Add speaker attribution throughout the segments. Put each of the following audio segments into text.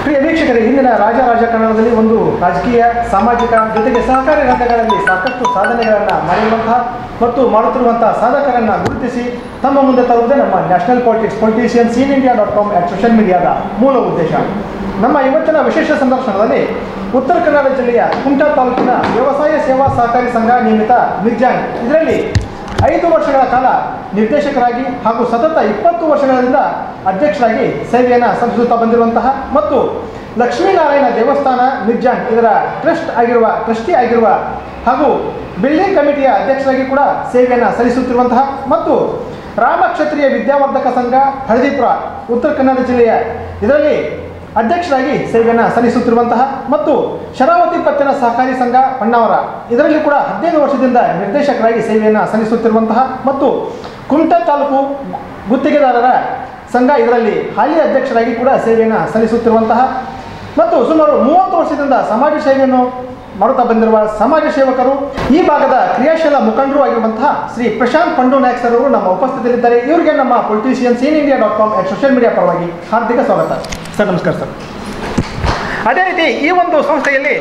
Speaker 1: ಪ್ರಿಯ ವೀಕ್ಷಕರೇ, ಇಂದಿನ ರಾಜಕಾರಣದಲ್ಲಿ ಒಂದು ರಾಜಕೀಯ, ಸಾಮಾಜಿಕ ಜೊತೆಗೆ ಸಹಕಾರಿ ರಂಗಗಳಲ್ಲಿ ಸಾಕಷ್ಟು ಸಾಧನೆಗಳನ್ನು ಮಾಡಿರುವಂತಹ ಮತ್ತು ಮಾಡುತ್ತಿರುವಂತಹ ಸಾಧಕರನ್ನು ಗುರುತಿಸಿ ತಮ್ಮ ಮುಂದೆ ತರುವುದೇ ನಮ್ಮ ನ್ಯಾಷನಲ್ politicians.in.india.com ಸೋಷಿಯಲ್ ಮೀಡಿಯಾದ ಮೂಲ ಉದ್ದೇಶ. ನಮ್ಮ ಇವತ್ತಿನ ವಿಶೇಷ ಸಂದರ್ಶನದಲ್ಲಿ ಉತ್ತರ ಕನ್ನಡ ಜಿಲ್ಲೆಯ ಕುಮಟಾ ತಾಲೂಕಿನ ವ್ಯವಸಾಯ ಸೇವಾ ಸಹಕಾರಿ ಸಂಘ ನಿಯಮಿತ ಮಿರ್ಜಾನ್ ಇದರಲ್ಲಿ 5 ವರ್ಷಗಳ ಕಾಲ ನಿರ್ದೇಶಕರಾಗಿ ಹಾಗೂ ಸತತ 20 ವರ್ಷಗಳಿಂದ ಅಧ್ಯಕ್ಷರಾಗಿ ಸೇವೆಯನ್ನು ಸಲ್ಲಿಸುತ್ತಾ ಬಂದಿರುವಂತಹ ಮತ್ತು ಲಕ್ಷ್ಮೀನಾರಾಯಣ ದೇವಸ್ಥಾನ ಮಿರ್ಜಾನ್ ಇದರ ಟ್ರಸ್ಟಿ ಆಗಿರುವ ಹಾಗೂ ಬಿಲ್ಡಿಂಗ್ ಕಮಿಟಿಯ ಅಧ್ಯಕ್ಷರಾಗಿ ಕೂಡ ಸೇವೆಯನ್ನು ಸಲ್ಲಿಸುತ್ತಿರುವಂತಹ ಮತ್ತು ರಾಮಕ್ಷತ್ರಿಯ ವಿದ್ಯಾವರ್ಧಕ ಸಂಘ ಹಳದಿಪುರ ಉತ್ತರ ಕನ್ನಡ ಜಿಲ್ಲೆಯ ಇದರಲ್ಲಿ ಅಧ್ಯಕ್ಷರಾಗಿ ಸೇವೆಯನ್ನು ಸಲ್ಲಿಸುತ್ತಿರುವಂತಹ ಮತ್ತು ಶರಾವತಿ ಪತ್ತಿನ ಸಹಕಾರಿ ಸಂಘ ಹೊನ್ನಾವರ ಇದರಲ್ಲಿ ಕೂಡ 15 ವರ್ಷದಿಂದ ನಿರ್ದೇಶಕರಾಗಿ ಸೇವೆಯನ್ನು ಸಲ್ಲಿಸುತ್ತಿರುವಂತಹ ಮತ್ತು ಕುಮಟಾ ತಾಲೂಕು ಗುತ್ತಿಗೆದಾರರ ಸಂಘ ಇದರಲ್ಲಿ ಹಾಲಿ ಅಧ್ಯಕ್ಷರಾಗಿ ಕೂಡ ಸೇವೆಯನ್ನು ಸಲ್ಲಿಸುತ್ತಿರುವಂತಹ ಮತ್ತು ಸುಮಾರು 30 ವರ್ಷದಿಂದ ಸಮಾಜ ಸೇವೆಯನ್ನು ಮಾಡುತ್ತಾ ಬಂದಿರುವ ಸಮಾಜ ಸೇವಕರು, ಈ ಭಾಗದ ಕ್ರಿಯಾಶೀಲ ಮುಖಂಡರು ಆಗಿರುವಂತಹ ಶ್ರೀ ಪ್ರಶಾಂತ್ ಪಂಡು ನಾಯಕ್ ಸರ್ ಅವರು ನಮ್ಮ ಉಪಸ್ಥಿತಿಯಲ್ಲಿದ್ದಾರೆ. ಇವರಿಗೆ ನಮ್ಮ politicians.in.india.com ಸೋಷಿಯಲ್ ಮೀಡಿಯಾ ಪರವಾಗಿ ಹಾರ್ದಿಕ ಸ್ವಾಗತ. ಸರ್ ನಮಸ್ಕಾರ ಸರ್. ಅದೇ ರೀತಿ ಈ ಒಂದು ಸಂಸ್ಥೆಯಲ್ಲಿ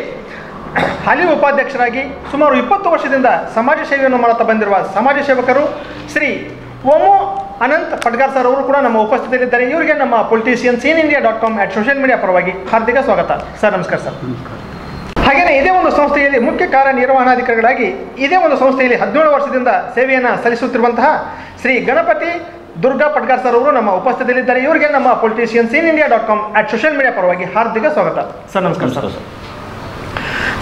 Speaker 1: ಹಾಲಿ ಉಪಾಧ್ಯಕ್ಷರಾಗಿ ಸುಮಾರು 20 ವರ್ಷದಿಂದ ಸಮಾಜ ಸೇವೆಯನ್ನು ಮಾಡುತ್ತಾ ಬಂದಿರುವ ಸಮಾಜ ಸೇವಕರು ಶ್ರೀ ಓಮು ಅನಂತ್ ಪಟ್ಗಾರ್ ಸರ್ ಅವರು ಕೂಡ ನಮ್ಮ ಉಪಸ್ಥಿತಿಯಲ್ಲಿದ್ದಾರೆ. ಇವರಿಗೆ ನಮ್ಮ politicians.in.india.com ಸೋಷಿಯಲ್ ಮೀಡಿಯಾ ಪರವಾಗಿ ಹಾರ್ದಿಕ ಸ್ವಾಗತ. ಸರ್ ನಮಸ್ಕಾರ ಸರ್. ಹಾಗೆಯೇ ಇದೇ ಒಂದು ಸಂಸ್ಥೆಯಲ್ಲಿ ಮುಖ್ಯ ಕಾರ್ಯನಿರ್ವಹಣಾಧಿಕಾರಿಗಳಾಗಿ ಇದೇ ಒಂದು ಸಂಸ್ಥೆಯಲ್ಲಿ 17 ವರ್ಷದಿಂದ ಸೇವೆಯನ್ನು ಸಲ್ಲಿಸುತ್ತಿರುವಂತಹ ಶ್ರೀ ಗಣಪತಿ ದುರ್ಗಾ ಪಟ್ಗಾರ್ ಸರ್ ಅವರು ನಮ್ಮ ಉಪಸ್ಥಿತಿಯಲ್ಲಿದ್ದಾರೆ. ಇವರಿಗೆ ನಮ್ಮ politicians.in.india.com ಸೋಷಿಯಲ್ ಮೀಡಿಯಾ ಪರವಾಗಿ ಹಾರ್ದಿಕ ಸ್ವಾಗತ. ಸರ್ ನಮಸ್ಕಾರ ಸರ್.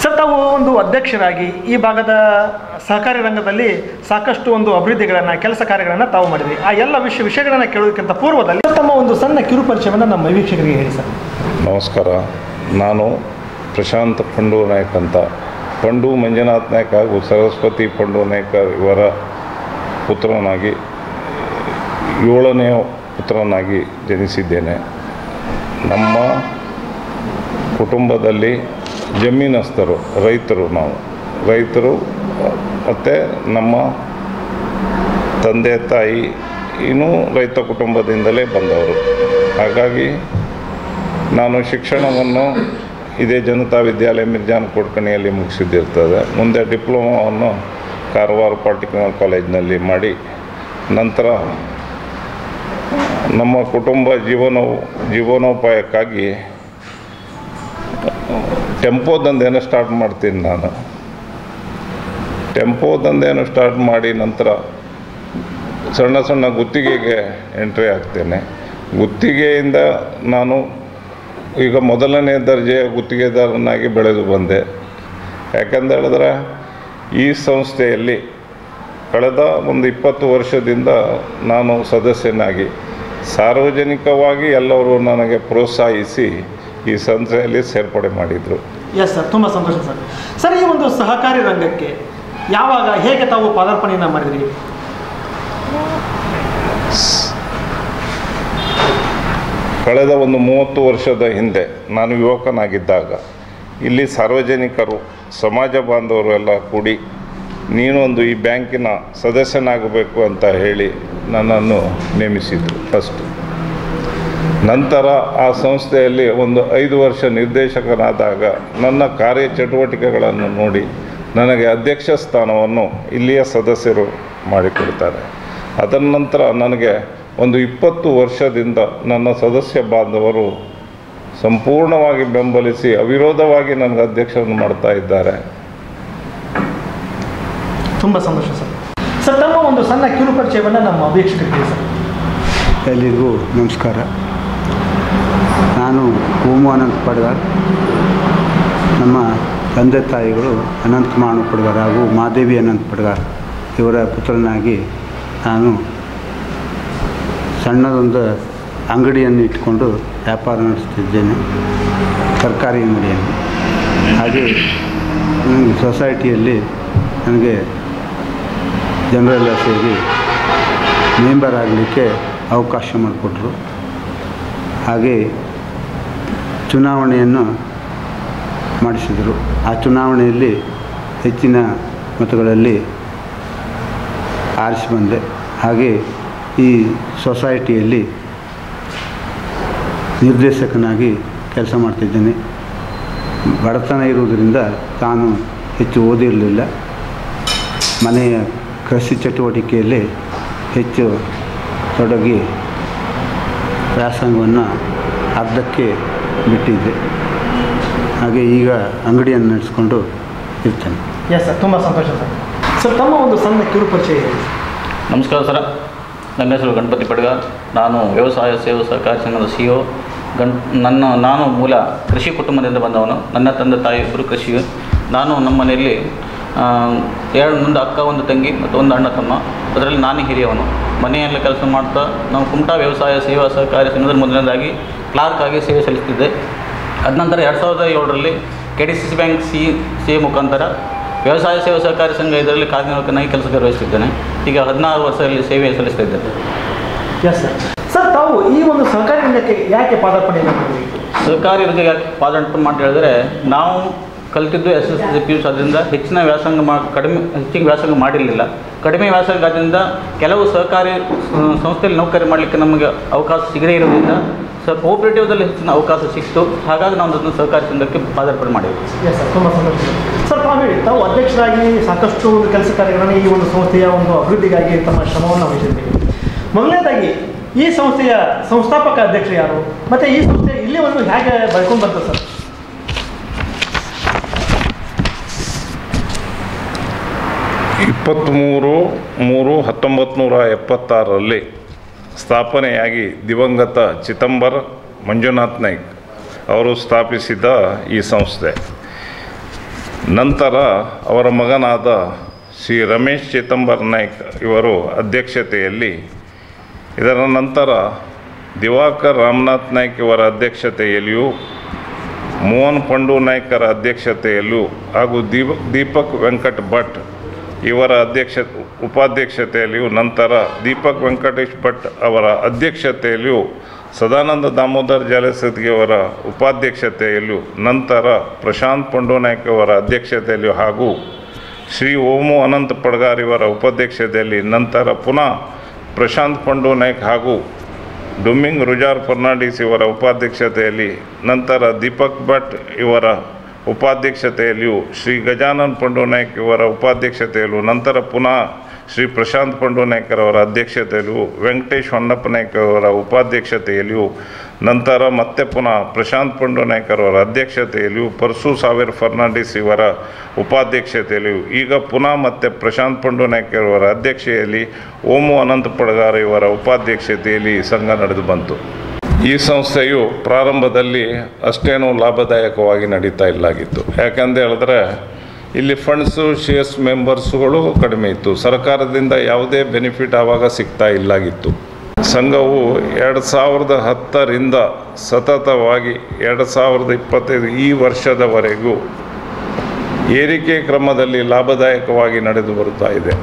Speaker 1: ಸರ್, ತಾವು ಒಂದು ಅಧ್ಯಕ್ಷರಾಗಿ ಈ ಭಾಗದ ಸಹಕಾರಿ ರಂಗದಲ್ಲಿ ಸಾಕಷ್ಟು ಒಂದು ಅಭಿವೃದ್ಧಿಗಳನ್ನು, ಕೆಲಸ ಕಾರ್ಯಗಳನ್ನು ತಾವು ಮಾಡಿದ್ರಿ. ಆ ಎಲ್ಲ ವಿಷಯಗಳನ್ನು ಕೇಳೋದಕ್ಕಿಂತ ಪೂರ್ವದಲ್ಲಿ ತಮ್ಮ ಒಂದು ಸಣ್ಣ ಕಿರು ಪರಿಚಯವನ್ನು ನಮ್ಮ ವೀಕ್ಷಕರಿಗೆ ಹೇಳಿ ಸರ್.
Speaker 2: ನಮಸ್ಕಾರ. ನಾನು ಪ್ರಶಾಂತ್ ಪಂಡು ನಾಯಕ್ ಅಂತ, ಪಂಡು ಮಂಜುನಾಥ್ ನಾಯಕ್ ಹಾಗೂ ಸರಸ್ವತಿ ಪಂಡು ನಾಯಕ್ ಇವರ ಪುತ್ರನಾಗಿ 7ನೇ ಪುತ್ರನಾಗಿ ಜನಿಸಿದ್ದೇನೆ. ನಮ್ಮ ಕುಟುಂಬದಲ್ಲಿ ಜಮೀನಸ್ಥರು, ನಾವು ರೈತರು ಮತ್ತು ನಮ್ಮ ತಂದೆ ತಾಯಿ ಇನ್ನೂ ರೈತ ಕುಟುಂಬದಿಂದಲೇ ಬಂದವರು. ಹಾಗಾಗಿ ನಾನು ಶಿಕ್ಷಣವನ್ನು ಇದೇ ಜನತಾ ವಿದ್ಯಾಲಯ ಮಿರ್ಜಾನ್ ಕೊಡ್ಕಣಿಯಲ್ಲಿ ಮುಗಿಸಿದ್ದಿರ್ತದೆ. ಮುಂದೆ ಡಿಪ್ಲೊಮಾವನ್ನು ಕಾರವಾರ ಪಾಲಿಟೆಕ್ನಿಕ್ ಕಾಲೇಜಿನಲ್ಲಿ ಮಾಡಿ ನಂತರ ನಮ್ಮ ಕುಟುಂಬ ಜೀವನೋಪಾಯಕ್ಕಾಗಿ ಟೆಂಪೋ ದಂಧೆಯನ್ನು ಸ್ಟಾರ್ಟ್ ಮಾಡ್ತೀನಿ. ನಾನು ಟೆಂಪೋ ದಂಧೆಯನ್ನು ಸ್ಟಾರ್ಟ್ ಮಾಡಿ ನಂತರ ಸಣ್ಣ ಗುತ್ತಿಗೆಗೆ ಎಂಟ್ರಿ ಆಗ್ತೇನೆ. ಗುತ್ತಿಗೆಯಿಂದ ನಾನು ಈಗ 1ನೇ ದರ್ಜೆಯ ಗುತ್ತಿಗೆದಾರನಾಗಿ ಬೆಳೆದು ಬಂದೆ. ಯಾಕಂದೇಳಿದ್ರೆ ಈ ಸಂಸ್ಥೆಯಲ್ಲಿ ಕಳೆದ ಒಂದು 20 ವರ್ಷದಿಂದ ನಾನು ಸದಸ್ಯನಾಗಿ ಸಾರ್ವಜನಿಕವಾಗಿ ಎಲ್ಲರೂ ನನಗೆ ಪ್ರೋತ್ಸಾಹಿಸಿ ಈ ಸಂಸ್ಥೆಯಲ್ಲಿ ಸೇರ್ಪಡೆ ಮಾಡಿದರು.
Speaker 1: ಎಸ್ ಸರ್, ತುಂಬ ಸಂತೋಷ ಸರ್. ಸರ್, ಈ ಒಂದು ಸಹಕಾರಿ ರಂಗಕ್ಕೆ ಯಾವಾಗ ಹೇಗೆ ತಾವು ಪಾದಾರ್ಪಣೆಯನ್ನು ಮಾಡಿದ್ರಿ?
Speaker 2: ಕಳೆದ ಒಂದು 30 ವರ್ಷದ ಹಿಂದೆ ನಾನು ಯುವಕನಾಗಿದ್ದಾಗ ಇಲ್ಲಿ ಸಾರ್ವಜನಿಕರು, ಸಮಾಜ ಬಾಂಧವರು ಎಲ್ಲ ಕೂಡಿ ನೀನೊಂದು ಈ ಬ್ಯಾಂಕಿನ ಸದಸ್ಯನಾಗಬೇಕು ಅಂತ ಹೇಳಿ ನನ್ನನ್ನು ನೇಮಿಸಿದರು ಫಸ್ಟ್. ನಂತರ ಆ ಸಂಸ್ಥೆಯಲ್ಲಿ ಒಂದು 5 ವರ್ಷ ನಿರ್ದೇಶಕನಾದಾಗ ನನ್ನ ಕಾರ್ಯಚಟುವಟಿಕೆಗಳನ್ನು ನೋಡಿ ನನಗೆ ಅಧ್ಯಕ್ಷ ಸ್ಥಾನವನ್ನು ಇಲ್ಲಿಯ ಸದಸ್ಯರು ಮಾಡಿಕೊಡ್ತಾರೆ. ಅದರ ನಂತರ ನನಗೆ ಒಂದು 20 ವರ್ಷದಿಂದ ನನ್ನ ಸದಸ್ಯ ಬಾಂಧವರು ಸಂಪೂರ್ಣವಾಗಿ ಬೆಂಬಲಿಸಿ ಅವಿರೋಧವಾಗಿ ನನಗೆ ಅಧ್ಯಕ್ಷರನ್ನು ಮಾಡ್ತಾ ಇದ್ದಾರೆ.
Speaker 1: ತುಂಬ ಸಂತೋಷ ಸರ್. ಸರ್, ತಮ್ಮ ಒಂದು ಸಣ್ಣ ಕಿರು ಪರಿಚಯವನ್ನು ನಮ್ಮ ವೀಕ್ಷಕರಿಗೆ ಸರ್.
Speaker 3: ಎಲ್ಲರಿಗೂ ನಮಸ್ಕಾರ. ನಾನು ಓಮು ಅನಂತ್ ಪಡ್ಗಾರ್. ನಮ್ಮ ತಂದೆ ತಾಯಿಗಳು ಅನಂತಮಾಣ ಪಡ್ಗಾರ್ ಹಾಗೂ ಮಾದೇವಿ ಅನಂತ್ ಪಡ್ಗಾರ್ ಇವರ ಪುತ್ರನಾಗಿ ನಾನು ಸಣ್ಣದೊಂದು ಅಂಗಡಿಯನ್ನು ಇಟ್ಕೊಂಡು ವ್ಯಾಪಾರ ನಡೆಸ್ತಿದ್ದೇನೆ, ತರಕಾರಿ ಅಂಗಡಿಯನ್ನು. ಹಾಗೆ ಸೊಸೈಟಿಯಲ್ಲಿ ನನಗೆ ಜನರೆಲ್ಲ ಸೇರಿ ಮೆಂಬರ್ ಆಗಲಿಕ್ಕೆ ಅವಕಾಶ ಮಾಡಿಕೊಟ್ರು. ಹಾಗೆ ಚುನಾವಣೆಯನ್ನು ಮಾಡಿಸಿದರು. ಆ ಚುನಾವಣೆಯಲ್ಲಿ ಹೆಚ್ಚಿನ ಮತಗಳಲ್ಲಿ ಆರಿಸಿ ಬಂದೆ. ಹಾಗೆ ಈ ಸೊಸೈಟಿಯಲ್ಲಿ ನಿರ್ದೇಶಕನಾಗಿ ಕೆಲಸ ಮಾಡ್ತಿದ್ದೇನೆ. ಬಡತನ ಇರುವುದರಿಂದ ತಾನು ಹೆಚ್ಚು ಓದಿರಲಿಲ್ಲ. ಮನೆಯ ಕೃಷಿ ಚಟುವಟಿಕೆಯಲ್ಲಿ ಹೆಚ್ಚು ತೊಡಗಿ ವ್ಯಾಸಂಗವನ್ನು ಅರ್ಧಕ್ಕೆ ಬಿಟ್ಟಿದ್ದೆ. ಹಾಗೆ ಈಗ ಅಂಗಡಿಯನ್ನು ನಡೆಸ್ಕೊಂಡು ಇರ್ತೇನೆ.
Speaker 1: ಎಸ್ ಸರ್, ತುಂಬ ಸಂತೋಷ ಸರ್. ಸರ್, ತಮ್ಮ ಒಂದು ಸಣ್ಣ ಕಿರು ಪರಿಚಯ ಇದೆ.
Speaker 4: ನಮಸ್ಕಾರ ಸರ್, ನನ್ನ ಹೆಸರು ಗಣಪತಿ ಪಡ್ಗ. ನಾನು ವ್ಯವಸಾಯ ಸೇವಾ ಸಹಕಾರಿ ಸಂಘದ CEO. ನಾನು ಮೂಲ ಕೃಷಿ ಕುಟುಂಬದಿಂದ ಬಂದವನು. ನನ್ನ ತಂದೆ ತಾಯಿ ಇಬ್ಬರು ಕೃಷಿ. ನಾನು ನಮ್ಮ ಮನೆಯಲ್ಲಿ ಒಂದು ಅಕ್ಕ, ಒಂದು ತಂಗಿ ಮತ್ತು ಒಂದು ಅಣ್ಣ ತಮ್ಮ. ಅದರಲ್ಲಿ ನಾನೇ ಹಿರಿಯವನು. ಮನೆಯಲ್ಲಿ ಕೆಲಸ ಮಾಡ್ತಾ ನಾವು ಕುಮಟಾ ವ್ಯವಸಾಯ ಸೇವಾ ಸಹಕಾರಿ ಸಂಘದಲ್ಲಿ ಮೊದಲನೇದಾಗಿ ಕ್ಲಾರ್ಕ್ ಆಗಿ ಸೇವೆ ಸಲ್ಲಿಸ್ತಿದ್ದೆ. ಅದ ನಂತರ 2007ರಲ್ಲಿ KDCC ಬ್ಯಾಂಕ್ CA ಮುಖಾಂತರ ವ್ಯವಸಾಯ ಸೇವಾ ಸಹಕಾರಿ ಸಂಘ ಇದರಲ್ಲಿ ಕಾರ್ಯನಿರ್ವಾಹಕನಾಗಿ ಕೆಲಸ ನಿರ್ವಹಿಸ್ತಿದ್ದೇನೆ. ಈಗ 16 ವರ್ಷದಲ್ಲಿ ಸೇವೆ ಸಲ್ಲಿಸ್ತಾ ಇದ್ದೇನೆ.
Speaker 1: Yes sir. ಸರ್, ತಾವು ಈ ಒಂದು ಸಹಕಾರಿ ರಂಗಕ್ಕೆ ಯಾಕೆ ಪಾದಾರ್ಪಣೆ ಮಾಡಿದ್ರಿ?
Speaker 4: ಸಹಕಾರಿ ರಂಗಕ್ಕೆ ಯಾಕೆ ಪಾದಾರ್ಪಣೆ ಮಾಡಿ ಹೇಳಿದ್ರೆ, ನಾವು ಕಲಿತಿದ್ದು SSLC PUC. ಅದರಿಂದ ಹೆಚ್ಚಿನ ಹೆಚ್ಚಿಗೆ ವ್ಯಾಸಂಗ ಮಾಡಿರಲಿಲ್ಲ. ಕಡಿಮೆ ವ್ಯಾಸಂಗ ಆದ್ದರಿಂದ ಕೆಲವು ಸಹಕಾರಿ ಸಂಸ್ಥೆಯಲ್ಲಿ ನೌಕರಿ ಮಾಡಲಿಕ್ಕೆ ನಮಗೆ ಅವಕಾಶ ಸಿಗದೇ ಇರೋದ್ರಿಂದ ಕೋಆಪರೇಟಿವ್ದಲ್ಲಿ ಹೆಚ್ಚಿನ ಅವಕಾಶ ಸಿಕ್ತು. ಹಾಗಾಗಿ ನಾವು ಅದನ್ನು ಸಹಕಾರಿ ಸಂಘಕ್ಕೆ ಪಾದಾರ್ಪಣೆ ಮಾಡಿದ್ವಿ.
Speaker 1: ಎಸ್ ಸರ್, ತುಂಬ ಸಂತೋಷ. ಸರ್, ತಾವು ಹೇಳಿ, ತಾವು ಅಧ್ಯಕ್ಷರಾಗಿ ಸಾಕಷ್ಟು ಒಂದು ಕೆಲಸ ಕಾರ್ಯಗಳನ್ನು ಈ ಒಂದು ಸಂಸ್ಥೆಯ ಒಂದು ಅಭಿವೃದ್ಧಿಗಾಗಿ ತಮ್ಮ ಶ್ರಮವನ್ನು ವಹಿಸಿದ್ದೀರಿ. ಮೊದಲನೇದಾಗಿ ಈ ಸಂಸ್ಥೆಯ ಸಂಸ್ಥಾಪಕ ಅಧ್ಯಕ್ಷರು ಯಾರು ಮತ್ತು ಈ ಸಂಸ್ಥೆ ಇಲ್ಲಿವರೆಗೂ ಹೇಗೆ ಬೆಳ್ಕೊಂಡು ಬರ್ತದೆ ಸರ್?
Speaker 2: 23/3/1976ರಲ್ಲಿ ಸ್ಥಾಪನೆಯಾಗಿ ದಿವಂಗತ ಚಿದಂಬರ ಮಂಜುನಾಥ್ ನಾಯ್ಕ್ ಅವರು ಸ್ಥಾಪಿಸಿದ ಈ ಸಂಸ್ಥೆ. ನಂತರ ಅವರ ಮಗನಾದ ಶ್ರೀ ರಮೇಶ್ ಚಿದಂಬರ್ ನಾಯ್ಕ್ ಇವರು ಅಧ್ಯಕ್ಷತೆಯಲ್ಲಿ, ಇದರ ನಂತರ ದಿವಾಕರ್ ರಾಮನಾಥ್ ನಾಯ್ಕ್ ಇವರ ಅಧ್ಯಕ್ಷತೆಯಲ್ಲಿಯೂ, ಮೋಹನ್ ಪಂಡು ನಾಯ್ಕರ ಅಧ್ಯಕ್ಷತೆಯಲ್ಲಿಯೂ ಹಾಗೂ ದೀಪಕ್ ವೆಂಕಟ್ ಭಟ್ ಇವರ ಉಪಾಧ್ಯಕ್ಷತೆಯಲ್ಲಿಯೂ, ನಂತರ ದೀಪಕ್ ವೆಂಕಟೇಶ್ ಭಟ್ ಅವರ ಅಧ್ಯಕ್ಷತೆಯಲ್ಲಿಯೂ, ಸದಾನಂದ ದಾಮೋದರ್ ಜಾಲಸತ್ಗಿ ಅವರ ಉಪಾಧ್ಯಕ್ಷತೆಯಲ್ಲಿಯೂ, ನಂತರ ಪ್ರಶಾಂತ್ ಪಂಡು ನಾಯ್ಕ್ ಅವರ ಅಧ್ಯಕ್ಷತೆಯಲ್ಲಿಯೂ ಹಾಗೂ ಶ್ರೀ ಓಮು ಅನಂತ ಪಡ್ಗಾರ್ ಇವರ ಉಪಾಧ್ಯಕ್ಷತೆಯಲ್ಲಿ, ನಂತರ ಪುನಃ ಪ್ರಶಾಂತ್ ಪಂಡು ನಾಯ್ಕ್ ಹಾಗೂ ಡುಮ್ಮಿಂಗ್ ರುಜಾರ್ ಫರ್ನಾಂಡಿಸ್ ಇವರ ಉಪಾಧ್ಯಕ್ಷತೆಯಲ್ಲಿ, ನಂತರ ದೀಪಕ್ ಭಟ್ ಇವರ ಉಪಾಧ್ಯಕ್ಷತೆಯಲ್ಲಿಯೂ, ಶ್ರೀ ಗಜಾನನ್ ಪಂಡು ನಾಯ್ಕ್ ಇವರ ಉಪಾಧ್ಯಕ್ಷತೆಯಲ್ಲೂ, ನಂತರ ಪುನಃ ಶ್ರೀ ಪ್ರಶಾಂತ್ ಪಂಡು ನಾಯ್ಕರವರ ಅಧ್ಯಕ್ಷತೆಯಲ್ಲಿಯೂ, ವೆಂಕಟೇಶ್ ಹೊನ್ನಪ್ಪ ನಾಯ್ಕ ಅವರ ಉಪಾಧ್ಯಕ್ಷತೆಯಲ್ಲಿಯೂ, ನಂತರ ಮತ್ತೆ ಪುನಃ ಪ್ರಶಾಂತ್ ಪಂಡು ನಾಯ್ಕರವರ ಅಧ್ಯಕ್ಷತೆಯಲ್ಲಿಯೂ, ಪರ್ಸು ಸಾವಿರ್ ಫರ್ನಾಂಡಿಸ್ ಇವರ ಉಪಾಧ್ಯಕ್ಷತೆಯಲ್ಲಿಯೂ, ಈಗ ಪುನಃ ಮತ್ತೆ ಪ್ರಶಾಂತ್ ಪಂಡು ನಾಯ್ಕರವರ ಅಧ್ಯಕ್ಷತೆಯಲ್ಲಿ ಓಮು ಅನಂತ ಪಡ್ಗಾರ್ ಇವರ ಉಪಾಧ್ಯಕ್ಷತೆಯಲ್ಲಿ ಸಂಘ ನಡೆದು ಬಂತು. ಈ ಸಂಸ್ಥೆಯು ಪ್ರಾರಂಭದಲ್ಲಿ ಅಷ್ಟೇನೂ ಲಾಭದಾಯಕವಾಗಿ ನಡೀತಾ ಇಲ್ಲಾಗಿತ್ತು. ಯಾಕಂತ ಹೇಳಿದ್ರೆ ಇಲ್ಲಿ ಫಂಡ್ಸು, ಶೇರ್ಸ್ ಮೆಂಬರ್ಸ್ಗಳು ಕಡಿಮೆ ಇತ್ತು. ಸರ್ಕಾರದಿಂದ ಯಾವುದೇ ಬೆನಿಫಿಟ್ ಆವಾಗ ಸಿಗ್ತಾ ಇಲ್ಲಾಗಿತ್ತು. ಸಂಘವು 2010ರಿಂದ ಸತತವಾಗಿ 2025 ಈ ವರ್ಷದವರೆಗೂ ಏರಿಕೆ ಕ್ರಮದಲ್ಲಿ ಲಾಭದಾಯಕವಾಗಿ ನಡೆದು ಬರುತ್ತಾ ಇದೆ.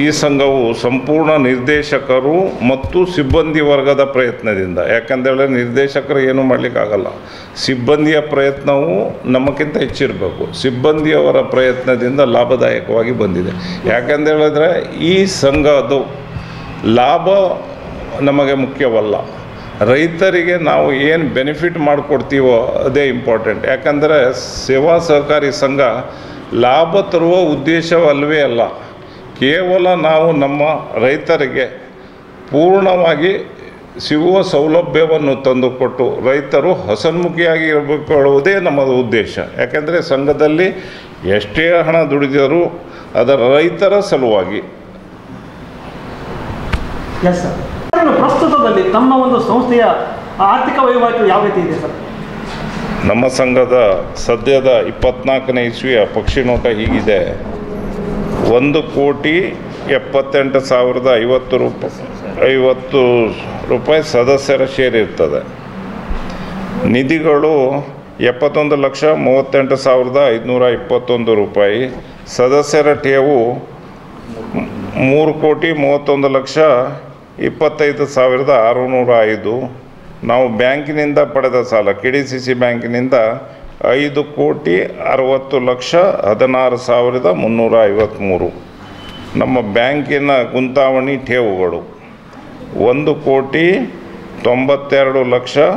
Speaker 2: ಈ ಸಂಘವು ಸಂಪೂರ್ಣ ನಿರ್ದೇಶಕರು ಮತ್ತು ಸಿಬ್ಬಂದಿ ವರ್ಗದ ಪ್ರಯತ್ನದಿಂದ, ಯಾಕಂದೇಳಿದ್ರೆ ನಿರ್ದೇಶಕರು ಏನೂ ಮಾಡಲಿಕ್ಕಾಗಲ್ಲ, ಸಿಬ್ಬಂದಿಯ ಪ್ರಯತ್ನವೂ ನಮಗಿಂತ ಹೆಚ್ಚಿರಬೇಕು. ಸಿಬ್ಬಂದಿಯವರ ಪ್ರಯತ್ನದಿಂದ ಲಾಭದಾಯಕವಾಗಿ ಬಂದಿದೆ. ಯಾಕಂದೇಳಿದ್ರೆ ಈ ಸಂಘದ್ದು ಲಾಭ ನಮಗೆ ಮುಖ್ಯವಲ್ಲ, ರೈತರಿಗೆ ನಾವು ಏನು ಬೆನಿಫಿಟ್ ಮಾಡಿಕೊಡ್ತೀವೋ ಅದೇ ಇಂಪಾರ್ಟೆಂಟ್. ಯಾಕಂದರೆ ಸೇವಾ ಸಹಕಾರಿ ಸಂಘ ಲಾಭ ತರುವ ಉದ್ದೇಶವಲ್ಲವೇ ಅಲ್ಲ, ಕೇವಲ ನಾವು ನಮ್ಮ ರೈತರಿಗೆ ಪೂರ್ಣವಾಗಿ ಸಿಗುವ ಸೌಲಭ್ಯವನ್ನು ತಂದುಕೊಟ್ಟು ರೈತರು ಹಸನ್ಮುಖಿಯಾಗಿ ಇರಬೇಕು ಹೇಳುವುದೇ ನಮ್ಮ ಉದ್ದೇಶ. ಯಾಕೆಂದರೆ ಸಂಘದಲ್ಲಿ ಎಷ್ಟೇ ಹಣ ದುಡಿದರೂ ಅದರ ರೈತರ ಸಲುವಾಗಿ.
Speaker 1: Yes sir. ಪ್ರಸ್ತುತದಲ್ಲಿ ತಮ್ಮ ಒಂದು ಸಂಸ್ಥೆಯ ಆರ್ಥಿಕ ವಹಿವಾಟು ಯಾವ ರೀತಿ ಇದೆ ಸರ್?
Speaker 2: ನಮ್ಮ ಸಂಘದ ಸದ್ಯದ 24ನೇ ಇಸ್ವಿಯ ಪಕ್ಷಿ ನೋಟ ಹೀಗಿದೆ: 1,78,050 ರೂಪಾಯಿ ಸದಸ್ಯರ ಶೇರ್ ಇರ್ತದೆ. ನಿಧಿಗಳು 71,38,521 ರೂಪಾಯಿ. ಸದಸ್ಯರ ಠೇವು 3,31,25,605. ನಾವು ಬ್ಯಾಂಕಿನಿಂದ ಪಡೆದ ಸಾಲ KDCC ಬ್ಯಾಂಕಿನಿಂದ 5,60,16,353. ನಮ್ಮ ಬ್ಯಾಂಕಿನ ಗುಂತಾವಣಿ ಠೇವುಗಳು 1,92,00,00,000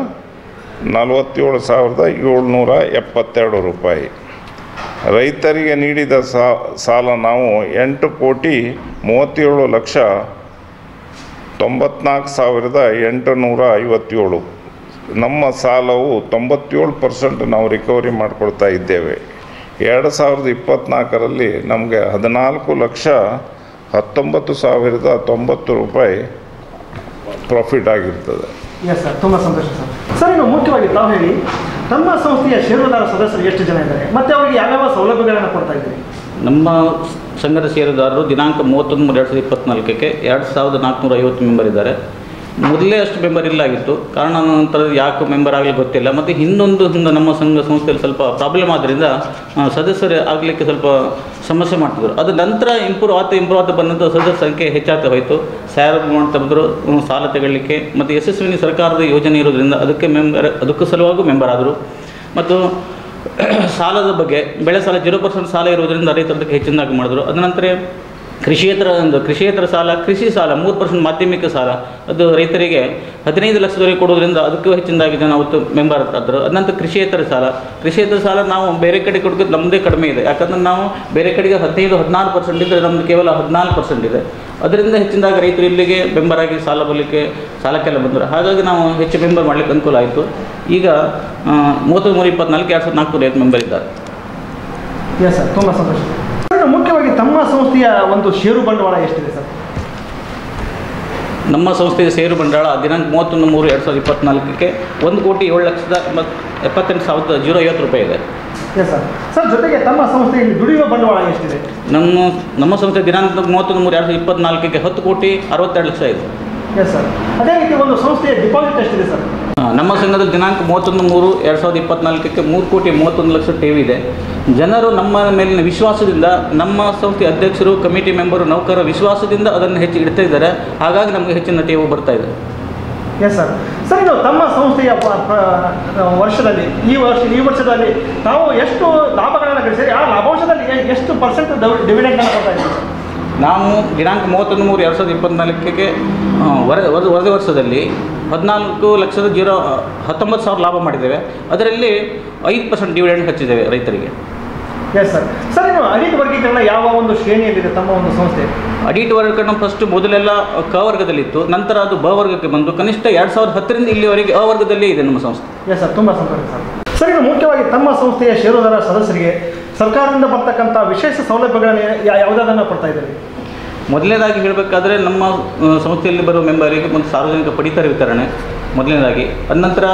Speaker 2: 47,772 ರೂಪಾಯಿ. ರೈತರಿಗೆ ನೀಡಿದ ಸಾಲ ನಾವು 8,94,857. ನಮ್ಮ ಸಾಲವು 97% ನಾವು ರಿಕವರಿ ಮಾಡಿಕೊಳ್ತಾ ಇದ್ದೇವೆ. 2024ರಲ್ಲಿ ನಮಗೆ 14,19,090 ರೂಪಾಯಿ ಪ್ರಾಫಿಟ್ ಆಗಿರ್ತದೆ.
Speaker 1: ಎಸ್ ಸರ್, ತುಂಬ ಸಂತೋಷ ಸರ್. ಸರ್, ಇನ್ನು ಮುಖ್ಯವಾಗಿ ತಾವು ಹೇಳಿ, ತಮ್ಮ ಸಂಸ್ಥೆಯ ಷೇರುದಾರ ಸದಸ್ಯರು ಎಷ್ಟು ಜನ ಇದ್ದಾರೆ ಮತ್ತು ಅವರಿಗೆ ಯಾವ್ಯಾವ ಸೌಲಭ್ಯಗಳನ್ನು ಕೊಡ್ತಾ ಇದ್ದೀರಿ?
Speaker 4: ನಮ್ಮ ಸಂಘದ ಷೇರುದಾರರು ದಿನಾಂಕ 31/3/2024ಕ್ಕೆ 2,450 ಮೆಂಬರ್ ಇದ್ದಾರೆ. ಮೊದಲೇ ಅಷ್ಟು ಮೆಂಬರ್ ಇಲ್ಲಾಗಿತ್ತು, ಕಾರಣಾನಂತರ ಯಾಕೆ ಮೆಂಬರ್ ಆಗಲಿಕ್ಕೆ ಗೊತ್ತಿಲ್ಲ. ಮತ್ತು ಹಿಂದೊಂದು ನಮ್ಮ ಸಂಸ್ಥೆಯಲ್ಲಿ ಸ್ವಲ್ಪ ಪ್ರಾಬ್ಲಮ್ ಆದ್ದರಿಂದ ಸದಸ್ಯರು ಆಗಲಿಕ್ಕೆ ಸ್ವಲ್ಪ ಸಮಸ್ಯೆ ಮಾಡ್ತಿದ್ರು. ಅದು ನಂತರ ಇಂಪ್ರೂವ್ ಆಗ್ತಾ ಬಂದಂಥ ಸದಸ್ಯರ ಸಂಖ್ಯೆ ಹೆಚ್ಚಾಗ್ತಾ ಹೋಯಿತು. ಸ್ಯಾಲರಿ ಮಾಡ್ತಾ ಬಂದರು, ಸಾಲ ತಗೊಳ್ಳಿಕ್ಕೆ ಮತ್ತು ಯಶಸ್ವಿನಿ ಸರ್ಕಾರದ ಯೋಜನೆ ಇರೋದ್ರಿಂದ ಅದಕ್ಕೂ ಸಲುವಾಗಿ ಮೆಂಬರ್ ಆದರು. ಮತ್ತು ಸಾಲದ ಬಗ್ಗೆ ಬೆಳೆ ಸಾಲ 0% ಸಾಲ ಇರೋದರಿಂದ ರೈತರಿಗೆ ಹೆಚ್ಚಿನದಾಗಿ ಮಾಡಿದ್ರು. ಅದ ನಂತರ ಕೃಷಿಯೇತರ ಸಾಲ, ಕೃಷಿ ಸಾಲ 3% ಮಾಧ್ಯಮಿಕ ಸಾಲ, ಅದು ರೈತರಿಗೆ 15 ಲಕ್ಷದವರೆಗೆ ಕೊಡೋದ್ರಿಂದ ಅದಕ್ಕೂ ಹೆಚ್ಚಿನದಾಗಿ ಜನ ಅವತ್ತು ಮೆಂಬರ್ ಆದರು. ಅದಂತರ ಕೃಷಿಯೇತರ ಸಾಲ ನಾವು ಬೇರೆ ಕಡೆ ಕೊಡೋದು ನಮ್ಮದೇ ಕಡಿಮೆ ಇದೆ. ಯಾಕಂದರೆ ನಾವು ಬೇರೆ ಕಡೆಗೆ 15-16% ಇದ್ದರೆ ನಮ್ಮದು ಕೇವಲ 14% ಇದೆ. ಅದರಿಂದ ಹೆಚ್ಚಿನದಾಗಿ ರೈತರು ಇಲ್ಲಿಗೆ ಮೆಂಬರ್ ಆಗಿ ಸಾಲಕ್ಕೆಲ್ಲ ಬಂದರು. ಹಾಗಾಗಿ ನಾವು ಹೆಚ್ಚು ಮೆಂಬರ್ ಮಾಡಲಿಕ್ಕೆ ಅನುಕೂಲ ಆಯಿತು. ಈಗ 33/24/2024 ಮೆಂಬರ್ ಇದ್ದಾರೆ.
Speaker 1: ಎಸ್ ಸರ್, ತುಂಬ ಸಂತೋಷ. ಮುಖ್ಯವಾಗಿ ತಮ್ಮ ಸಂಸ್ಥೆಯ ಒಂದು ಷೇರು ಬಂಡವಾಳ ಎಷ್ಟಿದೆ ಸರ್?
Speaker 4: ನಮ್ಮ ಸಂಸ್ಥೆಯ ಷೇರು ಬಂಡವಾಳ ದಿನಾಂಕ 31/3/2024ಕ್ಕೆ 1,78,050 ರೂಪಾಯಿ ಇದೆ.
Speaker 1: Yes sir. ಸರ್, ಜೊತೆಗೆ ತಮ್ಮ ಸಂಸ್ಥೆಯಲ್ಲಿ ದುಡಿಯುವ ಬಂಡವಾಳ ಎಷ್ಟಿದೆ?
Speaker 4: ನಮ್ಮ ಸಂಸ್ಥೆ ದಿನಾಂಕ 31/3/2024ಕ್ಕೆ 10,62,00,000 ಇದೆ.
Speaker 1: Yes sir. ಅದೇ ರೀತಿ ಒಂದು ಸಂಸ್ಥೆಯ ಡಿಪಾಸಿಟ್ ಎಷ್ಟಿದೆ ಸರ್?
Speaker 4: ನಮ್ಮ ಸಂಘದ ದಿನಾಂಕ 31/3/2024ಕ್ಕೆ 3,31,00,000 ಠೇವಿ ಇದೆ. ಜನರು ನಮ್ಮ ಮೇಲಿನ ವಿಶ್ವಾಸದಿಂದ, ನಮ್ಮ ಸಂಸ್ಥೆ ಅಧ್ಯಕ್ಷರು, ಕಮಿಟಿ ಮೆಂಬರು, ನೌಕರರ ವಿಶ್ವಾಸದಿಂದ ಅದನ್ನು ಹೆಚ್ಚು ಇಡ್ತಾ ಇದ್ದಾರೆ. ಹಾಗಾಗಿ ನಮಗೆ ಹೆಚ್ಚಿನ ಠೇವು ಬರ್ತಾ ಇದೆ.
Speaker 1: Yes sir. ಸರ್, ಇದು ತಮ್ಮ ಸಂಸ್ಥೆಯ ವರ್ಷದಲ್ಲಿ ಈ ವರ್ಷದಲ್ಲಿ ತಾವು ಎಷ್ಟು ಲಾಭಗಳನ್ನು ಗಳಿಸಿರಿ? ಆ ಲಾಭಾಂಶದಲ್ಲಿ ಎಷ್ಟು % ಡಿವಿಡೆಂಡನ್ನು ಕೊಡ್ತಾ ಇದ್ದೀವಿ?
Speaker 4: ನಾವು ದಿನಾಂಕ 31/3/2024ಕ್ಕೆ ವರದಿ ವರ್ಷದಲ್ಲಿ 14,19,000 ಲಾಭ ಮಾಡಿದ್ದೇವೆ. ಅದರಲ್ಲಿ 5% ಡಿವಿಡೆಂಡ್ ಹಚ್ಚಿದ್ದೇವೆ ರೈತರಿಗೆ.
Speaker 1: Yes sir. ಸರ್, ಇನ್ನು ಆಡಿಟ್ ವರ್ಗೀಕರಣ ಯಾವ ಒಂದು ಶ್ರೇಣಿಯಲ್ಲಿದೆ ತಮ್ಮ ಒಂದು ಸಂಸ್ಥೆ?
Speaker 4: ಆಡಿಟ್ ವರ್ಗೀಕರಣ ಮೊದಲೆಲ್ಲ ಕ ವರ್ಗದಲ್ಲಿತ್ತು, ನಂತರ ಅದು ಬ ವರ್ಗಕ್ಕೆ ಬಂದು ಕನಿಷ್ಠ 2010ರಿಂದ ಇಲ್ಲಿವರೆಗೆ ಅ ವರ್ಗದಲ್ಲೇ ಇದೆ ನಮ್ಮ ಸಂಸ್ಥೆ.
Speaker 1: ಎಸ್ ಸರ್, ತುಂಬ ಸಂತೋಷ ಸರ್. ಸರ್, ಇನ್ನು ಮುಖ್ಯವಾಗಿ ತಮ್ಮ ಸಂಸ್ಥೆಯ ಷೇರುದಾರ ಸದಸ್ಯರಿಗೆ ಸರ್ಕಾರದಿಂದ ಬರ್ತಕ್ಕಂಥ ವಿಶೇಷ ಸೌಲಭ್ಯಗಳನ್ನು ಯಾವುದಾದನ್ನು ಕೊಡ್ತಾ ಇದ್ದಾರೆ?
Speaker 4: ಮೊದಲನೇದಾಗಿ ಹೇಳಬೇಕಾದ್ರೆ ನಮ್ಮ ಸಂಸ್ಥೆಯಲ್ಲಿ ಬರುವ ಮೆಂಬರಿಗೆ ಒಂದು ಸಾರ್ವಜನಿಕ ಪಡಿತರ ವಿತರಣೆ ಮೊದಲನೇದಾಗಿ. ಅನಂತರ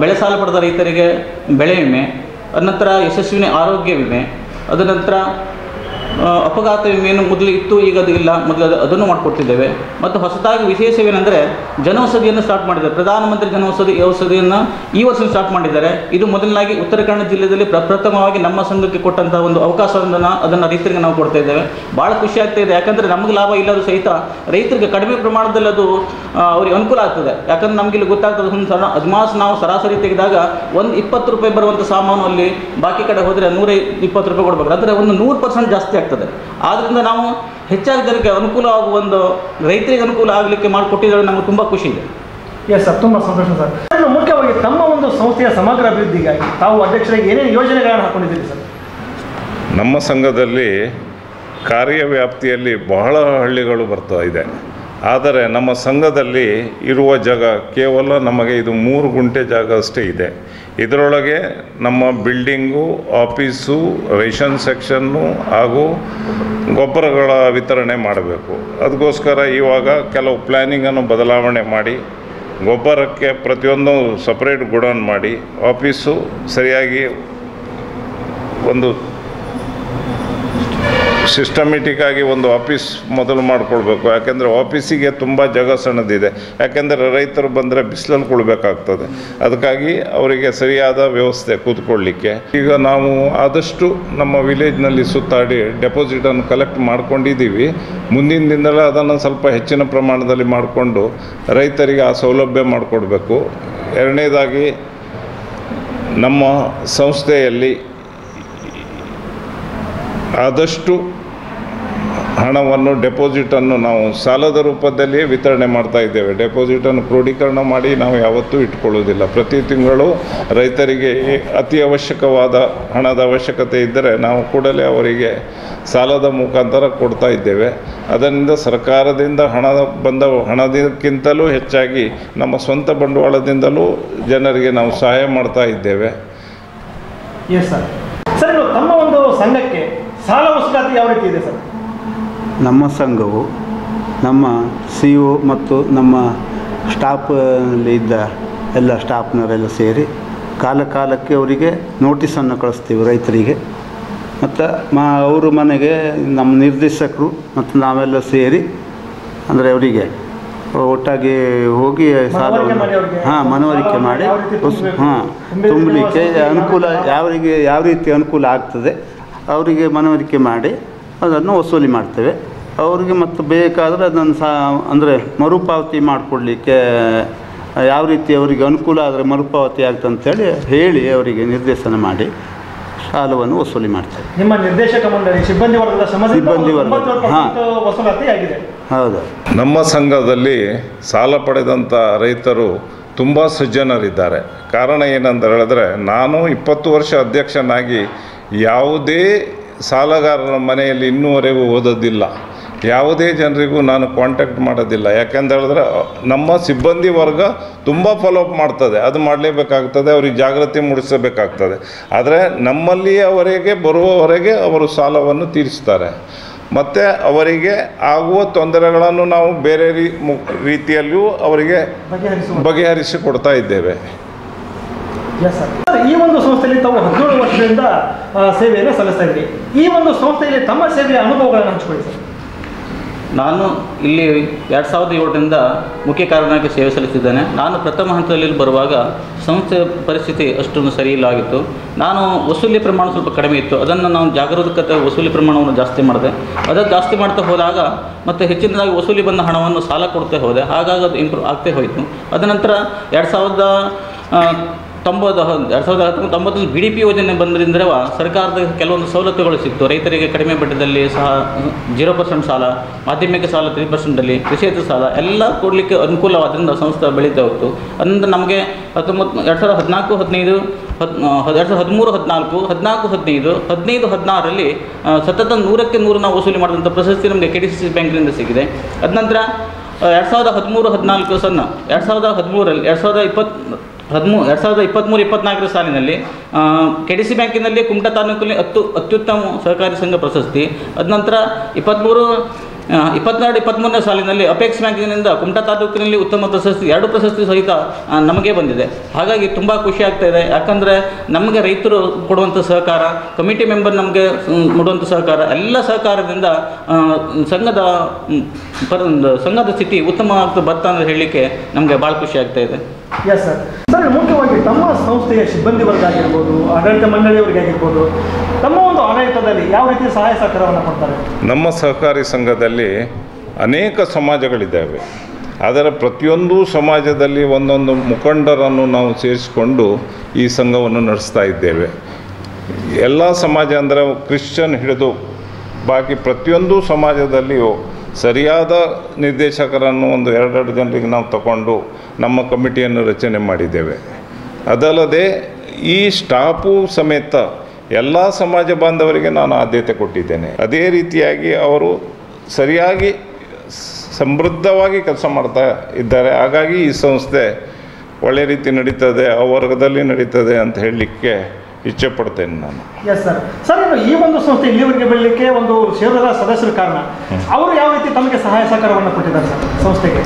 Speaker 4: ಬೆಳೆ ಸಾಲ ಪಡೆದ ರೈತರಿಗೆ ಬೆಳೆ ವಿಮೆ, ಅನಂತರ ಯಶಸ್ವಿನಿ ಆರೋಗ್ಯ ವಿಮೆ, ಅದ ನಂತರ ಅಪಘಾತ ವಿಮೆಯನ್ನು ಮೊದಲು ಇತ್ತು, ಈಗ ಅದು ಇಲ್ಲ, ಮೊದಲು ಅದನ್ನು ಮಾಡಿಕೊಡ್ತಿದ್ದೇವೆ. ಮತ್ತು ಹೊಸದಾಗಿ ವಿಶೇಷವೇನೆಂದರೆ ಜನೌಷಧಿಯನ್ನು ಸ್ಟಾರ್ಟ್ ಮಾಡಿದ್ದಾರೆ. ಪ್ರಧಾನಮಂತ್ರಿ ಔಷಧಿಯನ್ನು ಈ ವರ್ಷ ಸ್ಟಾರ್ಟ್ ಮಾಡಿದ್ದಾರೆ. ಇದು ಮೊದಲನಾಗಿ ಉತ್ತರ ಕನ್ನಡ ಜಿಲ್ಲೆಯಲ್ಲಿ ಪ್ರಪ್ರಥಮವಾಗಿ ನಮ್ಮ ಸಂಘಕ್ಕೆ ಕೊಟ್ಟಂಥ ಒಂದು ಅವಕಾಶವನ್ನು ಅದನ್ನು ರೈತರಿಗೆ ನಾವು ಕೊಡ್ತಾ ಇದ್ದೇವೆ. ಭಾಳ ಖುಷಿ ಆಗ್ತಾ ಇದೆ. ಯಾಕಂದರೆ ನಮಗೆ ಲಾಭ ಇಲ್ಲರೂ ಸಹಿತ ರೈತರಿಗೆ ಕಡಿಮೆ ಪ್ರಮಾಣದಲ್ಲಿ ಅದು ಅವ್ರಿಗೆ ಅನುಕೂಲ ಆಗ್ತದೆ. ಯಾಕಂದರೆ ನಮಗಿಲ್ಲಿ ಗೊತ್ತಾಗ್ತದೆ, ಅದ್ಮಾಸ್ ನಾವು ಸರಾಸರಿ ತೆಗೆದಾಗ ಒಂದು 20 ರೂಪಾಯಿ ಬರುವಂಥ ಸಾಮಾನು ಅಲ್ಲಿ ಬಾಕಿ ಕಡೆ ಹೋದರೆ 120 ರೂಪಾಯಿ ಕೊಡಬೇಕು. ಅಂದರೆ ಒಂದು 100% ಜಾಸ್ತಿ ಆಗ್ತದೆ. ಆದ್ದರಿಂದ ನಾವು ಹೆಚ್ಚಾಗಿ ಜನಕ್ಕೆ ಅನುಕೂಲ ಆಗುವ ಒಂದು ರೈತರಿಗೆ ಅನುಕೂಲ ಆಗಲಿಕ್ಕೆ ಮಾಡಿಕೊಟ್ಟಿದ್ದಾರೆ. ನಮಗೆ ತುಂಬ ಖುಷಿ ಇದೆ.
Speaker 1: ಎಸ್ ಸರ್, ತುಂಬ ಸಂತೋಷ ಸರ್. ಇನ್ನು ಮುಖ್ಯವಾಗಿ ತಮ್ಮ ಒಂದು ಸಂಸ್ಥೆಯ ಸಮಗ್ರ ಅಭಿವೃದ್ಧಿಗಾಗಿ ತಾವು ಅಧ್ಯಕ್ಷರಿಗೆ ಏನೇನು ಯೋಜನೆಗಳನ್ನು ಹಾಕೊಂಡಿದ್ದೀರಿ ಸರ್?
Speaker 2: ನಮ್ಮ ಸಂಘದಲ್ಲಿ ಕಾರ್ಯವ್ಯಾಪ್ತಿಯಲ್ಲಿ ಬಹಳ ಹಳ್ಳಿಗಳು ಬರ್ತಾ ಇದೆ. ಆದರೆ ನಮ್ಮ ಸಂಘದಲ್ಲಿ ಇರುವ ಜಾಗ ಕೇವಲ ನಮಗೆ ಇದು 3 ಗುಂಟೆ ಜಾಗ ಅಷ್ಟೇ ಇದೆ. ಇದರೊಳಗೆ ನಮ್ಮ ಬಿಲ್ಡಿಂಗು, ಆಫೀಸು, ರೇಷನ್ ಸೆಕ್ಷನ್ನು ಹಾಗೂ ಗೊಬ್ಬರಗಳ ವಿತರಣೆ ಮಾಡಬೇಕು. ಅದಕ್ಕೋಸ್ಕರ ಇವಾಗ ಕೆಲವು ಪ್ಲ್ಯಾನಿಂಗನ್ನು ಬದಲಾವಣೆ ಮಾಡಿ ಗೊಬ್ಬರಕ್ಕೆ ಪ್ರತಿಯೊಂದು ಸಪ್ರೇಟ್ ಗುಡೌನ್ ಮಾಡಿ, ಆಫೀಸು ಸರಿಯಾಗಿ ಒಂದು ಸಿಸ್ಟಮೆಟಿಕ್ಕಾಗಿ ಒಂದು ಆಫೀಸ್ ಮೊದಲು ಮಾಡಿಕೊಳ್ಬೇಕು. ಯಾಕೆಂದರೆ ಆಫೀಸಿಗೆ ತುಂಬ ಜಾಗ ಸಣ್ಣದಿದೆ. ಯಾಕೆಂದರೆ ರೈತರು ಬಂದರೆ ಬಿಸಿಲಲ್ಲಿ ಕೊಡಬೇಕಾಗ್ತದೆ. ಅದಕ್ಕಾಗಿ ಅವರಿಗೆ ಸರಿಯಾದ ವ್ಯವಸ್ಥೆ ಕೂತ್ಕೊಳ್ಳಿಕ್ಕೆ ಈಗ ನಾವು ಆದಷ್ಟು ನಮ್ಮ ವಿಲೇಜ್ನಲ್ಲಿ ಸುತ್ತಾಡಿ ಡೆಪಾಸಿಟನ್ನು ಕಲೆಕ್ಟ್ ಮಾಡ್ಕೊಂಡಿದ್ದೀವಿ. ಮುಂದಿನ ದಿನದಲ್ಲೇ ಅದನ್ನು ಸ್ವಲ್ಪ ಹೆಚ್ಚಿನ ಪ್ರಮಾಣದಲ್ಲಿ ಮಾಡಿಕೊಂಡು ರೈತರಿಗೆ ಆ ಸೌಲಭ್ಯ ಮಾಡಿಕೊಡ್ಬೇಕು. ಎರಡನೇದಾಗಿ ನಮ್ಮ ಸಂಸ್ಥೆಯಲ್ಲಿ ಆದಷ್ಟು ಹಣವನ್ನು ಡೆಪಾಸಿಟನ್ನು ನಾವು ಸಾಲದ ರೂಪದಲ್ಲಿ ವಿತರಣೆ ಮಾಡ್ತಾ ಇದ್ದೇವೆ. ಡೆಪಾಸಿಟನ್ನು ಕ್ರೋಢೀಕರಣ ಮಾಡಿ ನಾವು ಯಾವತ್ತೂ ಇಟ್ಕೊಳ್ಳೋದಿಲ್ಲ. ಪ್ರತಿ ತಿಂಗಳು ರೈತರಿಗೆ ಅತಿ ಅವಶ್ಯಕವಾದ ಹಣದ ಅವಶ್ಯಕತೆ ಇದ್ದರೆ ನಾವು ಕೂಡಲೇ ಅವರಿಗೆ ಸಾಲದ ಮುಖಾಂತರ ಕೊಡ್ತಾ ಇದ್ದೇವೆ. ಅದರಿಂದ ಸರ್ಕಾರದಿಂದ ಬಂದ ಹಣದಕ್ಕಿಂತಲೂ ಹೆಚ್ಚಾಗಿ ನಮ್ಮ ಸ್ವಂತ ಬಂಡವಾಳದಿಂದಲೂ ಜನರಿಗೆ ನಾವು ಸಹಾಯ ಮಾಡ್ತಾ ಇದ್ದೇವೆ.
Speaker 1: Yes sir. ಸರ್, ತಮ್ಮ ಒಂದು ಸಂಘಕ್ಕೆ ಸಾಲ ವಸೂಲಾತಿ ಯಾವ ರೀತಿ ಇದೆ ಸರ್?
Speaker 3: ನಮ್ಮ ಸಂಘವು ನಮ್ಮ CO ಮತ್ತು ನಮ್ಮ ಸ್ಟಾಫಲ್ಲಿ ಇದ್ದ ಎಲ್ಲ ಸ್ಟಾಫ್ನವರೆಲ್ಲ ಸೇರಿ ಕಾಲಕ್ಕೆ ಅವರಿಗೆ ನೋಟಿಸನ್ನು ಕಳಿಸ್ತೀವಿ ರೈತರಿಗೆ. ಮತ್ತು ಅವ್ರ ಮನೆಗೆ ನಮ್ಮ ನಿರ್ದೇಶಕರು ಮತ್ತು ನಾವೆಲ್ಲ ಸೇರಿ ಅಂದರೆ ಅವರಿಗೆ ಒಟ್ಟಾಗಿ ಹೋಗಿ ಸಾಲವನ್ನು ಮನವರಿಕೆ ಮಾಡಿ ತುಂಬಲಿಕ್ಕೆ ಅನುಕೂಲ ಯಾವ ರೀತಿ ಅನುಕೂಲ ಆಗ್ತದೆ ಅವರಿಗೆ ಮನವರಿಕೆ ಮಾಡಿ ಅದನ್ನು ವಸೂಲಿ ಮಾಡ್ತೇವೆ. ಅವರಿಗೆ ಮತ್ತು ಬೇಕಾದರೆ ಅದನ್ನು ಅಂದರೆ ಮರುಪಾವತಿ ಮಾಡಿಕೊಡ್ಲಿಕ್ಕೆ ಯಾವ ರೀತಿ ಅವರಿಗೆ ಅನುಕೂಲ ಆದರೆ ಮರುಪಾವತಿ ಆಗ್ತದೆ ಅಂತೇಳಿ ಹೇಳಿ ಅವರಿಗೆ ನಿರ್ದೇಶನ ಮಾಡಿ ಸಾಲವನ್ನು ವಸೂಲಿ ಮಾಡ್ತೇವೆ.
Speaker 1: ನಿಮ್ಮ ನಿರ್ದೇಶಕ ಮಂಡಳಿ ಸಿಬ್ಬಂದಿ ವರ್ಗದ ವಸೂಲಾತಿ ಆಗಿದೆ.
Speaker 3: ಹೌದು.
Speaker 2: ನಮ್ಮ ಸಂಘದಲ್ಲಿ ಸಾಲ ಪಡೆದಂಥ ರೈತರು ತುಂಬ ಸಜ್ಜನರಿದ್ದಾರೆ. ಕಾರಣ ಏನಂತ ಹೇಳಿದ್ರೆ, ನಾನು 20 ವರ್ಷ ಅಧ್ಯಕ್ಷನಾಗಿ ಯಾವುದೇ ಸಾಲಗಾರರ ಮನೆಯಲ್ಲಿ ಇನ್ನೂವರೆಗೂ ಓದೋದಿಲ್ಲ. ಯಾವುದೇ ಜನರಿಗೂ ನಾನು ಕಾಂಟ್ಯಾಕ್ಟ್ ಮಾಡೋದಿಲ್ಲ. ಯಾಕೆಂತ ಹೇಳಿದ್ರೆ ನಮ್ಮ ಸಿಬ್ಬಂದಿ ವರ್ಗ ತುಂಬ ಫಾಲೋಅಪ್ ಮಾಡ್ತದೆ. ಅದು ಮಾಡಲೇಬೇಕಾಗ್ತದೆ, ಅವ್ರಿಗೆ ಜಾಗೃತಿ ಮೂಡಿಸಬೇಕಾಗ್ತದೆ. ಆದರೆ ನಮ್ಮಲ್ಲಿ ಅವರಿಗೆ ಬರುವವರೆಗೆ ಅವರು ಸಾಲವನ್ನು ತೀರಿಸ್ತಾರೆ. ಮತ್ತು ಅವರಿಗೆ ಆಗುವ ತೊಂದರೆಗಳನ್ನು ನಾವು ಬೇರೆ ರೀತಿಯಲ್ಲಿಯೂ ಅವರಿಗೆ ಬಗೆಹರಿಸಿ ಕೊಡ್ತಾ ಇದ್ದೇವೆ.
Speaker 1: ಈ ಒಂದು ಸಂಸ್ಥೆಯಲ್ಲಿ ತಾವು 17 ವರ್ಷದಿಂದ ಸೇವೆಯನ್ನು ಸಲ್ಲಿಸ್ತಾ ಇದ್ದೀರಿ. ಈ ಒಂದು ಸಂಸ್ಥೆಯಲ್ಲಿ ತಮ್ಮ ಸೇವೆಯ ಅನುಭವಗಳನ್ನು ಹಂಚಿಕೊಳ್ಳಿ ಸರ್.
Speaker 4: ನಾನು ಇಲ್ಲಿ 2007ರಿಂದ ಮುಖ್ಯ ಕಾರ್ಯನಾಗಿ ಸೇವೆ ಸಲ್ಲಿಸಿದ್ದೇನೆ. ನಾನು ಪ್ರಥಮ ಹಂತದಲ್ಲಿ ಬರುವಾಗ ಸಂಸ್ಥೆ ಪರಿಸ್ಥಿತಿ ಅಷ್ಟೊಂದು ಸರಿ ಇಲ್ಲಾಗಿತ್ತು. ನಾನು ವಸೂಲಿ ಪ್ರಮಾಣ ಸ್ವಲ್ಪ ಕಡಿಮೆ ಇತ್ತು. ಅದನ್ನು ನಾನು ಜಾಗರೂಕತೆ ವಸೂಲಿ ಪ್ರಮಾಣವನ್ನು ಜಾಸ್ತಿ ಮಾಡಿದೆ. ಅದನ್ನು ಜಾಸ್ತಿ ಮಾಡ್ತಾ ಹೋದಾಗ ಮತ್ತು ಹೆಚ್ಚಿನದಾಗಿ ವಸೂಲಿ ಬಂದ ಹಣವನ್ನು ಸಾಲ ಕೊಡ್ತಾ ಹೋದೆ. ಹಾಗಾಗಿ ಅದು ಇಂಪ್ರೂವ್ ಆಗ್ತೇ ಹೋಯಿತು. ಅದ ನಂತರ 2019 BDP ಯೋಜನೆ ಬಂದ್ರಿಂದ ಸರ್ಕಾರದ ಕೆಲವೊಂದು ಸವಲತ್ತುಗಳು ಸಿಕ್ತು. ರೈತರಿಗೆ ಕಡಿಮೆ ಬಡ್ಡಿಯಲ್ಲಿ ಸಹ 0% ಸಾಲ, ಮಾಧ್ಯಮಿಕ ಸಾಲ 3%, ಕೃಷಿಯೇತರ ಸಾಲ ಎಲ್ಲ ಕೊಡಲಿಕ್ಕೆ ಅನುಕೂಲವಾದ್ದರಿಂದ ಸಂಸ್ಥೆ ಬೆಳೀತಾ ಹೋಗ್ತು. ಅದರಿಂದ ನಮಗೆ 2013-15, 2013-14, 14-15, 15-16ರಲ್ಲಿ ಸತತ 100ಕ್ಕೆ 100 ನಾವು ವಸೂಲಿ ಮಾಡಿದಂಥ ಪ್ರಶಸ್ತಿ ನಮಗೆ KDCC ಬ್ಯಾಂಕಿನಿಂದ ಸಿಕ್ಕಿದೆ. ಅದ ನಂತರ 2013-14 2023-24 ಸಾಲಿನಲ್ಲಿ KDC ಬ್ಯಾಂಕಿನಲ್ಲಿ ಕುಮಟಾ ತಾಲೂಕಿನಲ್ಲಿ ಅತ್ಯುತ್ತಮ ಸಹಕಾರಿ ಸಂಘ ಪ್ರಶಸ್ತಿ. ಅದ ನಂತರ 22-23ನೇ ಸಾಲಿನಲ್ಲಿ ಅಪೆಕ್ಸ್ ಬ್ಯಾಂಕಿನಿಂದ ಕುಮಟಾ ತಾಲೂಕಿನಲ್ಲಿ ಉತ್ತಮ ಪ್ರಶಸ್ತಿ, 2 ಪ್ರಶಸ್ತಿ ಸಹಿತ ನಮಗೆ ಬಂದಿದೆ. ಹಾಗಾಗಿ ತುಂಬ ಖುಷಿ ಆಗ್ತಾ ಇದೆ. ಯಾಕಂದರೆ ನಮಗೆ ರೈತರು ಕೊಡುವಂಥ ಸಹಕಾರ, ಕಮಿಟಿ ಮೆಂಬರ್ ನಮಗೆ ಕೊಡುವಂಥ ಸಹಕಾರ, ಎಲ್ಲ ಸಹಕಾರದಿಂದ ಸಂಘದ ಸ್ಥಿತಿ ಉತ್ತಮ ಬರ್ತಾ ಅಂತ ಹೇಳಲಿಕ್ಕೆ ನಮಗೆ ಭಾಳ ಖುಷಿ ಆಗ್ತಾ ಇದೆ.
Speaker 1: Yes sir. ಸರ್, ಮುಖ್ಯವಾಗಿ ತಮ್ಮ ಸಂಸ್ಥೆಯ ಸಿಬ್ಬಂದಿ ವರ್ಗ ಆಗಿರ್ಬೋದು, ಆಡಳಿತ ಮಂಡಳಿಯವರಿಗೆ ಆಗಿರ್ಬೋದು, ತಮ್ಮ ಒಂದು ಆಡಳಿತದಲ್ಲಿ ಯಾವ ರೀತಿಯ ಸಹಾಯ ಸಹಕಾರವನ್ನು ಕೊಡ್ತಾರೆ?
Speaker 2: ನಮ್ಮ ಸಹಕಾರಿ ಸಂಘದಲ್ಲಿ ಅನೇಕ ಸಮಾಜಗಳಿದ್ದಾವೆ. ಅದರ ಪ್ರತಿಯೊಂದು ಸಮಾಜದಲ್ಲಿ ಒಂದೊಂದು ಮುಖಂಡರನ್ನು ನಾವು ಸೇರಿಸಿಕೊಂಡು ಈ ಸಂಘವನ್ನು ನಡೆಸ್ತಾ ಇದ್ದೇವೆ. ಎಲ್ಲ ಸಮಾಜ ಅಂದರೆ ಕ್ರಿಶ್ಚಿಯನ್ ಹಿಡಿದು ಬಾಕಿ ಪ್ರತಿಯೊಂದು ಸಮಾಜದಲ್ಲಿಯೂ ಸರಿಯಾದ ನಿರ್ದೇಶಕರನ್ನು ಒಂದು 2 ಜನರಿಗೆ ನಾವು ತಗೊಂಡು ನಮ್ಮ ಕಮಿಟಿಯನ್ನು ರಚನೆ ಮಾಡಿದ್ದೇವೆ. ಅದಲ್ಲದೆ ಈ ಸ್ಟಾಫು ಸಮೇತ ಎಲ್ಲ ಸಮಾಜ ಬಾಂಧವರಿಗೆ ನಾನು ಆದ್ಯತೆ ಕೊಟ್ಟಿದ್ದೇನೆ. ಅದೇ ರೀತಿಯಾಗಿ ಅವರು ಸರಿಯಾಗಿ ಸಮೃದ್ಧವಾಗಿ ಕೆಲಸ ಮಾಡ್ತಾ ಇದ್ದಾರೆ. ಹಾಗಾಗಿ ಈ ಸಂಸ್ಥೆ ಒಳ್ಳೆ ರೀತಿ ನಡೀತದೆ, ಆ ವರ್ಗದಲ್ಲಿ ನಡೀತದೆ ಅಂತ ಹೇಳಲಿಕ್ಕೆ ಇಚ್ಛೆ ಪಡ್ತೇನೆ ನಾನು.
Speaker 1: Yes sir. ಸರ್, ಈ ಒಂದು ಸಂಸ್ಥೆ ಇಲ್ಲಿವರೆಗೆ ಬೆಳಲಿಕ್ಕೆ ಒಂದು ಷೇರುದಾರ ಸದಸ್ಯರ ಕಾರಣ ಅವರು ಯಾವ ರೀತಿ ತಮಗೆ ಸಹಾಯ ಸಹಕಾರವನ್ನು ಕೊಟ್ಟಿದ್ದಾರೆ ಸರ್ ಸಂಸ್ಥೆಗೆ?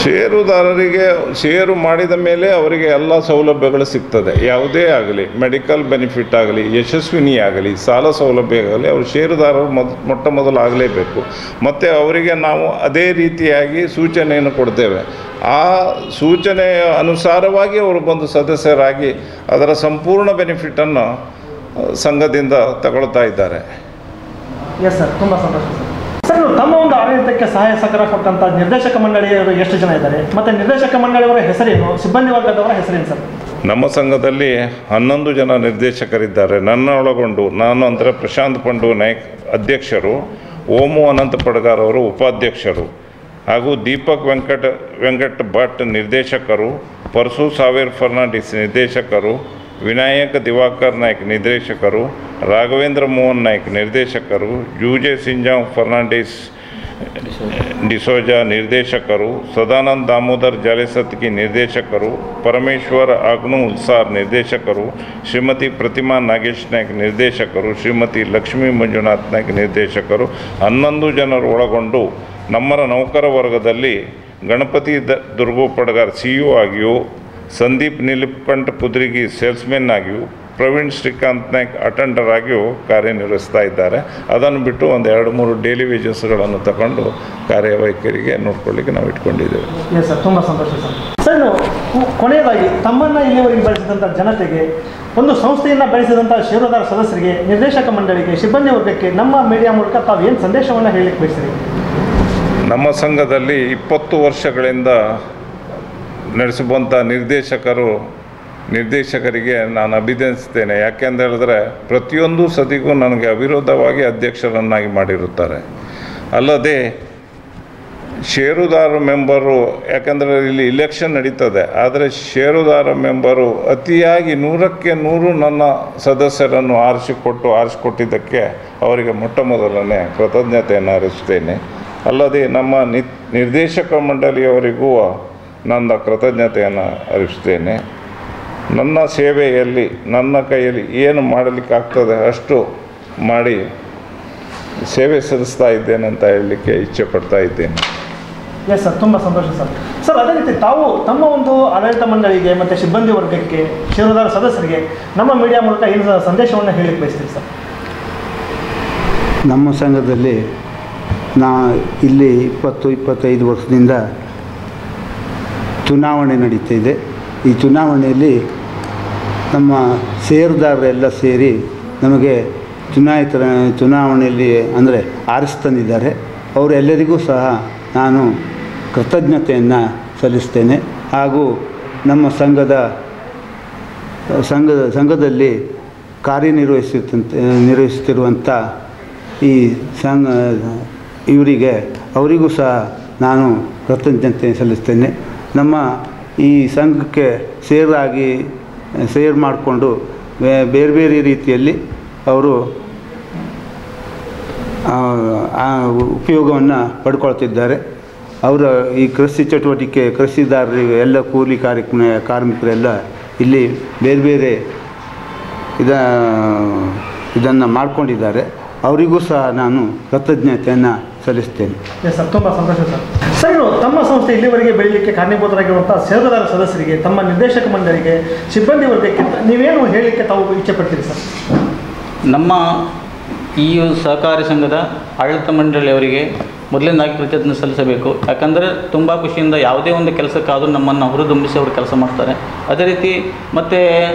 Speaker 2: ಷೇರುದಾರರಿಗೆ ಷೇರು ಮಾಡಿದ ಮೇಲೆ ಅವರಿಗೆ ಎಲ್ಲ ಸೌಲಭ್ಯಗಳು ಸಿಗ್ತದೆ. ಯಾವುದೇ ಆಗಲಿ, ಮೆಡಿಕಲ್ ಬೆನಿಫಿಟ್ ಆಗಲಿ, ಯಶಸ್ವಿನಿ ಆಗಲಿ, ಸಾಲ ಸೌಲಭ್ಯ ಆಗಲಿ, ಅವರು ಷೇರುದಾರರು ಮೊಟ್ಟ ಮೊದಲು ಆಗಲೇಬೇಕು. ಮತ್ತು ಅವರಿಗೆ ನಾವು ಅದೇ ರೀತಿಯಾಗಿ ಸೂಚನೆಯನ್ನು ಕೊಡ್ತೇವೆ. ಆ ಸೂಚನೆಯ ಅನುಸಾರವಾಗಿ ಅವರು ಬಂದು ಸದಸ್ಯರಾಗಿ ಅದರ ಸಂಪೂರ್ಣ ಬೆನಿಫಿಟನ್ನು ಸಂಘದಿಂದ ತಗೊಳ್ತಾ ಇದ್ದಾರೆ.
Speaker 1: ಎಸ್ ಸರ್, ತುಂಬ ಸಂತೋಷ ಸರ್. ಸರ್, ತಮ್ಮ ಒಂದು ಆಡಳಿತಕ್ಕೆ ಸಹಾಯ ಸಹಕಾರ ಕೊಟ್ಟಂಥ ನಿರ್ದೇಶಕ ಮಂಡಳಿಯವರು ಎಷ್ಟು ಜನ ಇದ್ದಾರೆ ಮತ್ತು ನಿರ್ದೇಶಕ ಮಂಡಳಿಯವರ ಹೆಸರೇನು, ಸಿಬ್ಬಂದಿ ವರ್ಗದವರ ಹೆಸರೇನು ಸರ್?
Speaker 2: ನಮ್ಮ ಸಂಘದಲ್ಲಿ 11 ಜನ ನಿರ್ದೇಶಕರಿದ್ದಾರೆ. ನನ್ನ ಒಳಗೊಂಡು ನಾನು ಅಂದರೆ ಪ್ರಶಾಂತ್ ಪಂಡು ನಾಯ್ಕ್ ಅಧ್ಯಕ್ಷರು, ಓಮು ಅನಂತ ಪಡ್ಗಾರ್ ಅವರು ಉಪಾಧ್ಯಕ್ಷರು, ಹಾಗೂ ದೀಪಕ್ ವೆಂಕಟ್ ಭಟ್ ನಿರ್ದೇಶಕರು, ಪರಸು ಸಾವೇರ್ ಫರ್ನಾಂಡಿಸ್ ನಿರ್ದೇಶಕರು, ವಿನಾಯಕ ದಿವಾಕರ್ ನಾಯ್ಕ್ ನಿರ್ದೇಶಕರು, ರಾಘವೇಂದ್ರ ಮೋಹನ್ ನಾಯ್ಕ್ ನಿರ್ದೇಶಕರು, ಯುಜೆ ಸಿಂಜಾವ್ ಫರ್ನಾಂಡಿಸ್ ಡಿಸೋಜಾ ನಿರ್ದೇಶಕರು, ಸದಾನಂದ್ ದಾಮೋದರ್ ಜಾಲೆಸತ್ಗಿ ನಿರ್ದೇಶಕರು, ಪರಮೇಶ್ವರ್ ಆಗ್ನು ಉಲ್ಸಾರ್ ನಿರ್ದೇಶಕರು, ಶ್ರೀಮತಿ ಪ್ರತಿಮಾ ನಾಗೇಶ್ ನಾಯ್ಕ್ ನಿರ್ದೇಶಕರು, ಶ್ರೀಮತಿ ಲಕ್ಷ್ಮೀ ಮಂಜುನಾಥ್ ನಾಯ್ಕ್ ನಿರ್ದೇಶಕರು, 11 ಜನರು ಒಳಗೊಂಡು ನಮ್ಮರ ನೌಕರ ವರ್ಗದಲ್ಲಿ ಗಣಪತಿ ದುರ್ಗು ಪಡ್ಗಾರ್ CEO ಆಗಿಯೂ, ಸಂದೀಪ್ ನೀಲಕಂಠ ಪುದ್ರಿಗಿ ಸೇಲ್ಸ್ಮೆನ್ ಆಗಿಯೂ, ಪ್ರವೀಣ್ ಶ್ರೀಕಾಂತ್ ನಾಯ್ಕ್ ಅಟೆಂಡರ್ ಆಗಿಯೂ ಕಾರ್ಯನಿರ್ವಹಿಸ್ತಾ ಇದ್ದಾರೆ. ಅದನ್ನು ಬಿಟ್ಟು ಒಂದು 2-3 ಡೈಲಿ ವೇಜಸ್ಗಳನ್ನು ತಗೊಂಡು ಕಾರ್ಯವೈಖರಿಗೆ ನೋಡ್ಕೊಳ್ಳಿಕ್ಕೆ ನಾವು ಇಟ್ಕೊಂಡಿದ್ದೇವೆ.
Speaker 1: ಎಸ್ ಸರ್, ತುಂಬ ಸಂತೋಷ ಸರ್. ಸರ್, ಕೊನೆಯದಾಗಿ ತಮ್ಮನ್ನು ಇಲ್ಲಿವರೆಗೆ ಬೆಳೆಸಿದಂಥ ಜನತೆಗೆ, ಒಂದು ಸಂಸ್ಥೆಯನ್ನು ಬೆಳೆಸಿದಂಥ ಷೇರುದಾರ ಸದಸ್ಯರಿಗೆ, ನಿರ್ದೇಶಕ ಮಂಡಳಿಗೆ, ಸಿಬ್ಬಂದಿ ವರ್ಗಕ್ಕೆ ನಮ್ಮ ಮೀಡಿಯಾ ಮೂಲಕ ತಾವು ಏನು ಸಂದೇಶವನ್ನು ಹೇಳಲಿಕ್ಕೆ ಬಯಸ್ತೀರಿ?
Speaker 2: ನಮ್ಮ ಸಂಘದಲ್ಲಿ 20 ವರ್ಷಗಳಿಂದ ನಡೆಸುವಂಥ ನಿರ್ದೇಶಕರಿಗೆ ನಾನು ಅಭಿನಂದಿಸ್ತೇನೆ. ಯಾಕೆಂತ ಹೇಳಿದ್ರೆ ಪ್ರತಿಯೊಂದು ಸತಿಗೂ ನನಗೆ ಅವಿರೋಧವಾಗಿ ಅಧ್ಯಕ್ಷರನ್ನಾಗಿ ಮಾಡಿರುತ್ತಾರೆ. ಅಲ್ಲದೆ ಷೇರುದಾರ ಮೆಂಬರು, ಯಾಕೆಂದರೆ ಇಲ್ಲಿ ಇಲೆಕ್ಷನ್ ನಡೀತದೆ, ಆದರೆ ಷೇರುದಾರ ಮೆಂಬರು ಅತಿಯಾಗಿ 100ಕ್ಕೆ 100 ನನ್ನ ಸದಸ್ಯರನ್ನು ಆರಿಸಿಕೊಟ್ಟಿದ್ದಕ್ಕೆ ಅವರಿಗೆ ಮೊದಲನೇ ಕೃತಜ್ಞತೆಯನ್ನು ಅರ್ಪಿಸ್ತೇನೆ. ಅಲ್ಲದೆ ನಮ್ಮ ನಿರ್ದೇಶಕ ಮಂಡಳಿಯವರಿಗೂ ನನ್ನ ಕೃತಜ್ಞತೆಯನ್ನು ಅರ್ಪಿಸ್ತೇನೆ. ನನ್ನ ಸೇವೆಯಲ್ಲಿ ನನ್ನ ಕೈಯಲ್ಲಿ ಏನು ಮಾಡಲಿಕ್ಕಾಗ್ತದೆ ಅಷ್ಟು ಮಾಡಿ ಸೇವೆ ಸಲ್ಲಿಸ್ತಾ ಇದ್ದೇನೆ ಅಂತ ಹೇಳಲಿಕ್ಕೆ ಇಚ್ಛೆ ಪಡ್ತಾ ಇದ್ದೇನೆ.
Speaker 1: ಎಸ್ ಸರ್, ತುಂಬ ಸಂತೋಷ ಸರ್. ಸರ್, ಅದೇ ರೀತಿ ತಾವು ತಮ್ಮ ಒಂದು ಆಡಳಿತ ಮಂಡಳಿಗೆ ಮತ್ತು ಸಿಬ್ಬಂದಿ ವರ್ಗಕ್ಕೆ, ಷೇರುದಾರ ಸದಸ್ಯರಿಗೆ ನಮ್ಮ ಮೀಡಿಯಾ ಮೂಲಕ ಏನು ಸಂದೇಶವನ್ನು ಹೇಳಲಿಕ್ಕೆ ಬಯಸ್ತೀರಿ ಸರ್?
Speaker 3: ನಮ್ಮ ಸಂಘದಲ್ಲಿ ಇಲ್ಲಿ 20-25 ವರ್ಷದಿಂದ ಚುನಾವಣೆ ನಡೀತಿದೆ. ಈ ಚುನಾವಣೆಯಲ್ಲಿ ನಮ್ಮ ಷೇರುದಾರರೆಲ್ಲ ಸೇರಿ ನಮಗೆ ಚುನಾವಣೆಯಲ್ಲಿ ಅಂದರೆ ಆರಿಸ್ತಂದಿದ್ದಾರೆ. ಅವರೆಲ್ಲರಿಗೂ ಸಹ ನಾನು ಕೃತಜ್ಞತೆಯನ್ನು ಸಲ್ಲಿಸ್ತೇನೆ. ಹಾಗೂ ನಮ್ಮ ಸಂಘದಲ್ಲಿ ನಿರ್ವಹಿಸುತ್ತಿರುವಂಥ ಈ ಅವರಿಗೂ ಸಹ ನಾನು ಕೃತಜ್ಞತೆ ಸಲ್ಲಿಸ್ತೇನೆ. ನಮ್ಮ ಈ ಸಂಘಕ್ಕೆ ಸೇರ್ ಮಾಡಿಕೊಂಡು ಬೇರೆ ಬೇರೆ ರೀತಿಯಲ್ಲಿ ಅವರು ಉಪಯೋಗವನ್ನು ಪಡ್ಕೊಳ್ತಿದ್ದಾರೆ. ಅವರ ಈ ಕೃಷಿದಾರರಿಗೆ ಎಲ್ಲ ಕೂಲಿ ಕಾರ್ಮಿಕರೆಲ್ಲ ಇಲ್ಲಿ ಬೇರೆ ಬೇರೆ ಇದನ್ನು ಮಾಡ್ಕೊಂಡಿದ್ದಾರೆ. ಅವರಿಗೂ ಸಹ ನಾನು ಕೃತಜ್ಞತೆಯನ್ನು ಸಲ್ಲಿಸ್ತೇನೆ.
Speaker 1: ಎಸ್ ಸರ್, ತುಂಬ ಸಂತೋಷ ಸರ್. ಸರ್, ತಮ್ಮ ಸಂಸ್ಥೆ ಇಲ್ಲಿವರೆಗೆ ಬೆಳೀಲಿಕ್ಕೆ ಕಾರಣೀಭೂತರಾಗಿರುವಂಥ ಷೇರುದಾರ ಸದಸ್ಯರಿಗೆ, ತಮ್ಮ ನಿರ್ದೇಶಕ ಮಂಡಳಿಗೆ, ಸಿಬ್ಬಂದಿ ವರ್ಗಕ್ಕೆ ನೀವೇನು ಹೇಳಲಿಕ್ಕೆ ತಾವು ಇಚ್ಛೆ ಪಡ್ತೀರಿ ಸರ್?
Speaker 4: ನಮ್ಮ ಈ ಸಹಕಾರಿ ಸಂಘದ ಆಡಳಿತ ಮಂಡಳಿಯವರಿಗೆ ಮೊದಲನೇದಾಗಿ ಕೃತಜ್ಞತೆ ಸಲ್ಲಿಸಬೇಕು. ಯಾಕಂದರೆ ತುಂಬ ಖುಷಿಯಿಂದ ಯಾವುದೇ ಒಂದು ಕೆಲಸಕ್ಕಾದರೂ ನಮ್ಮನ್ನು ಹುರಿದುಂಬಿಸಿ ಅವರು ಕೆಲಸ ಮಾಡ್ತಾರೆ. ಅದೇ ರೀತಿ ಮತ್ತು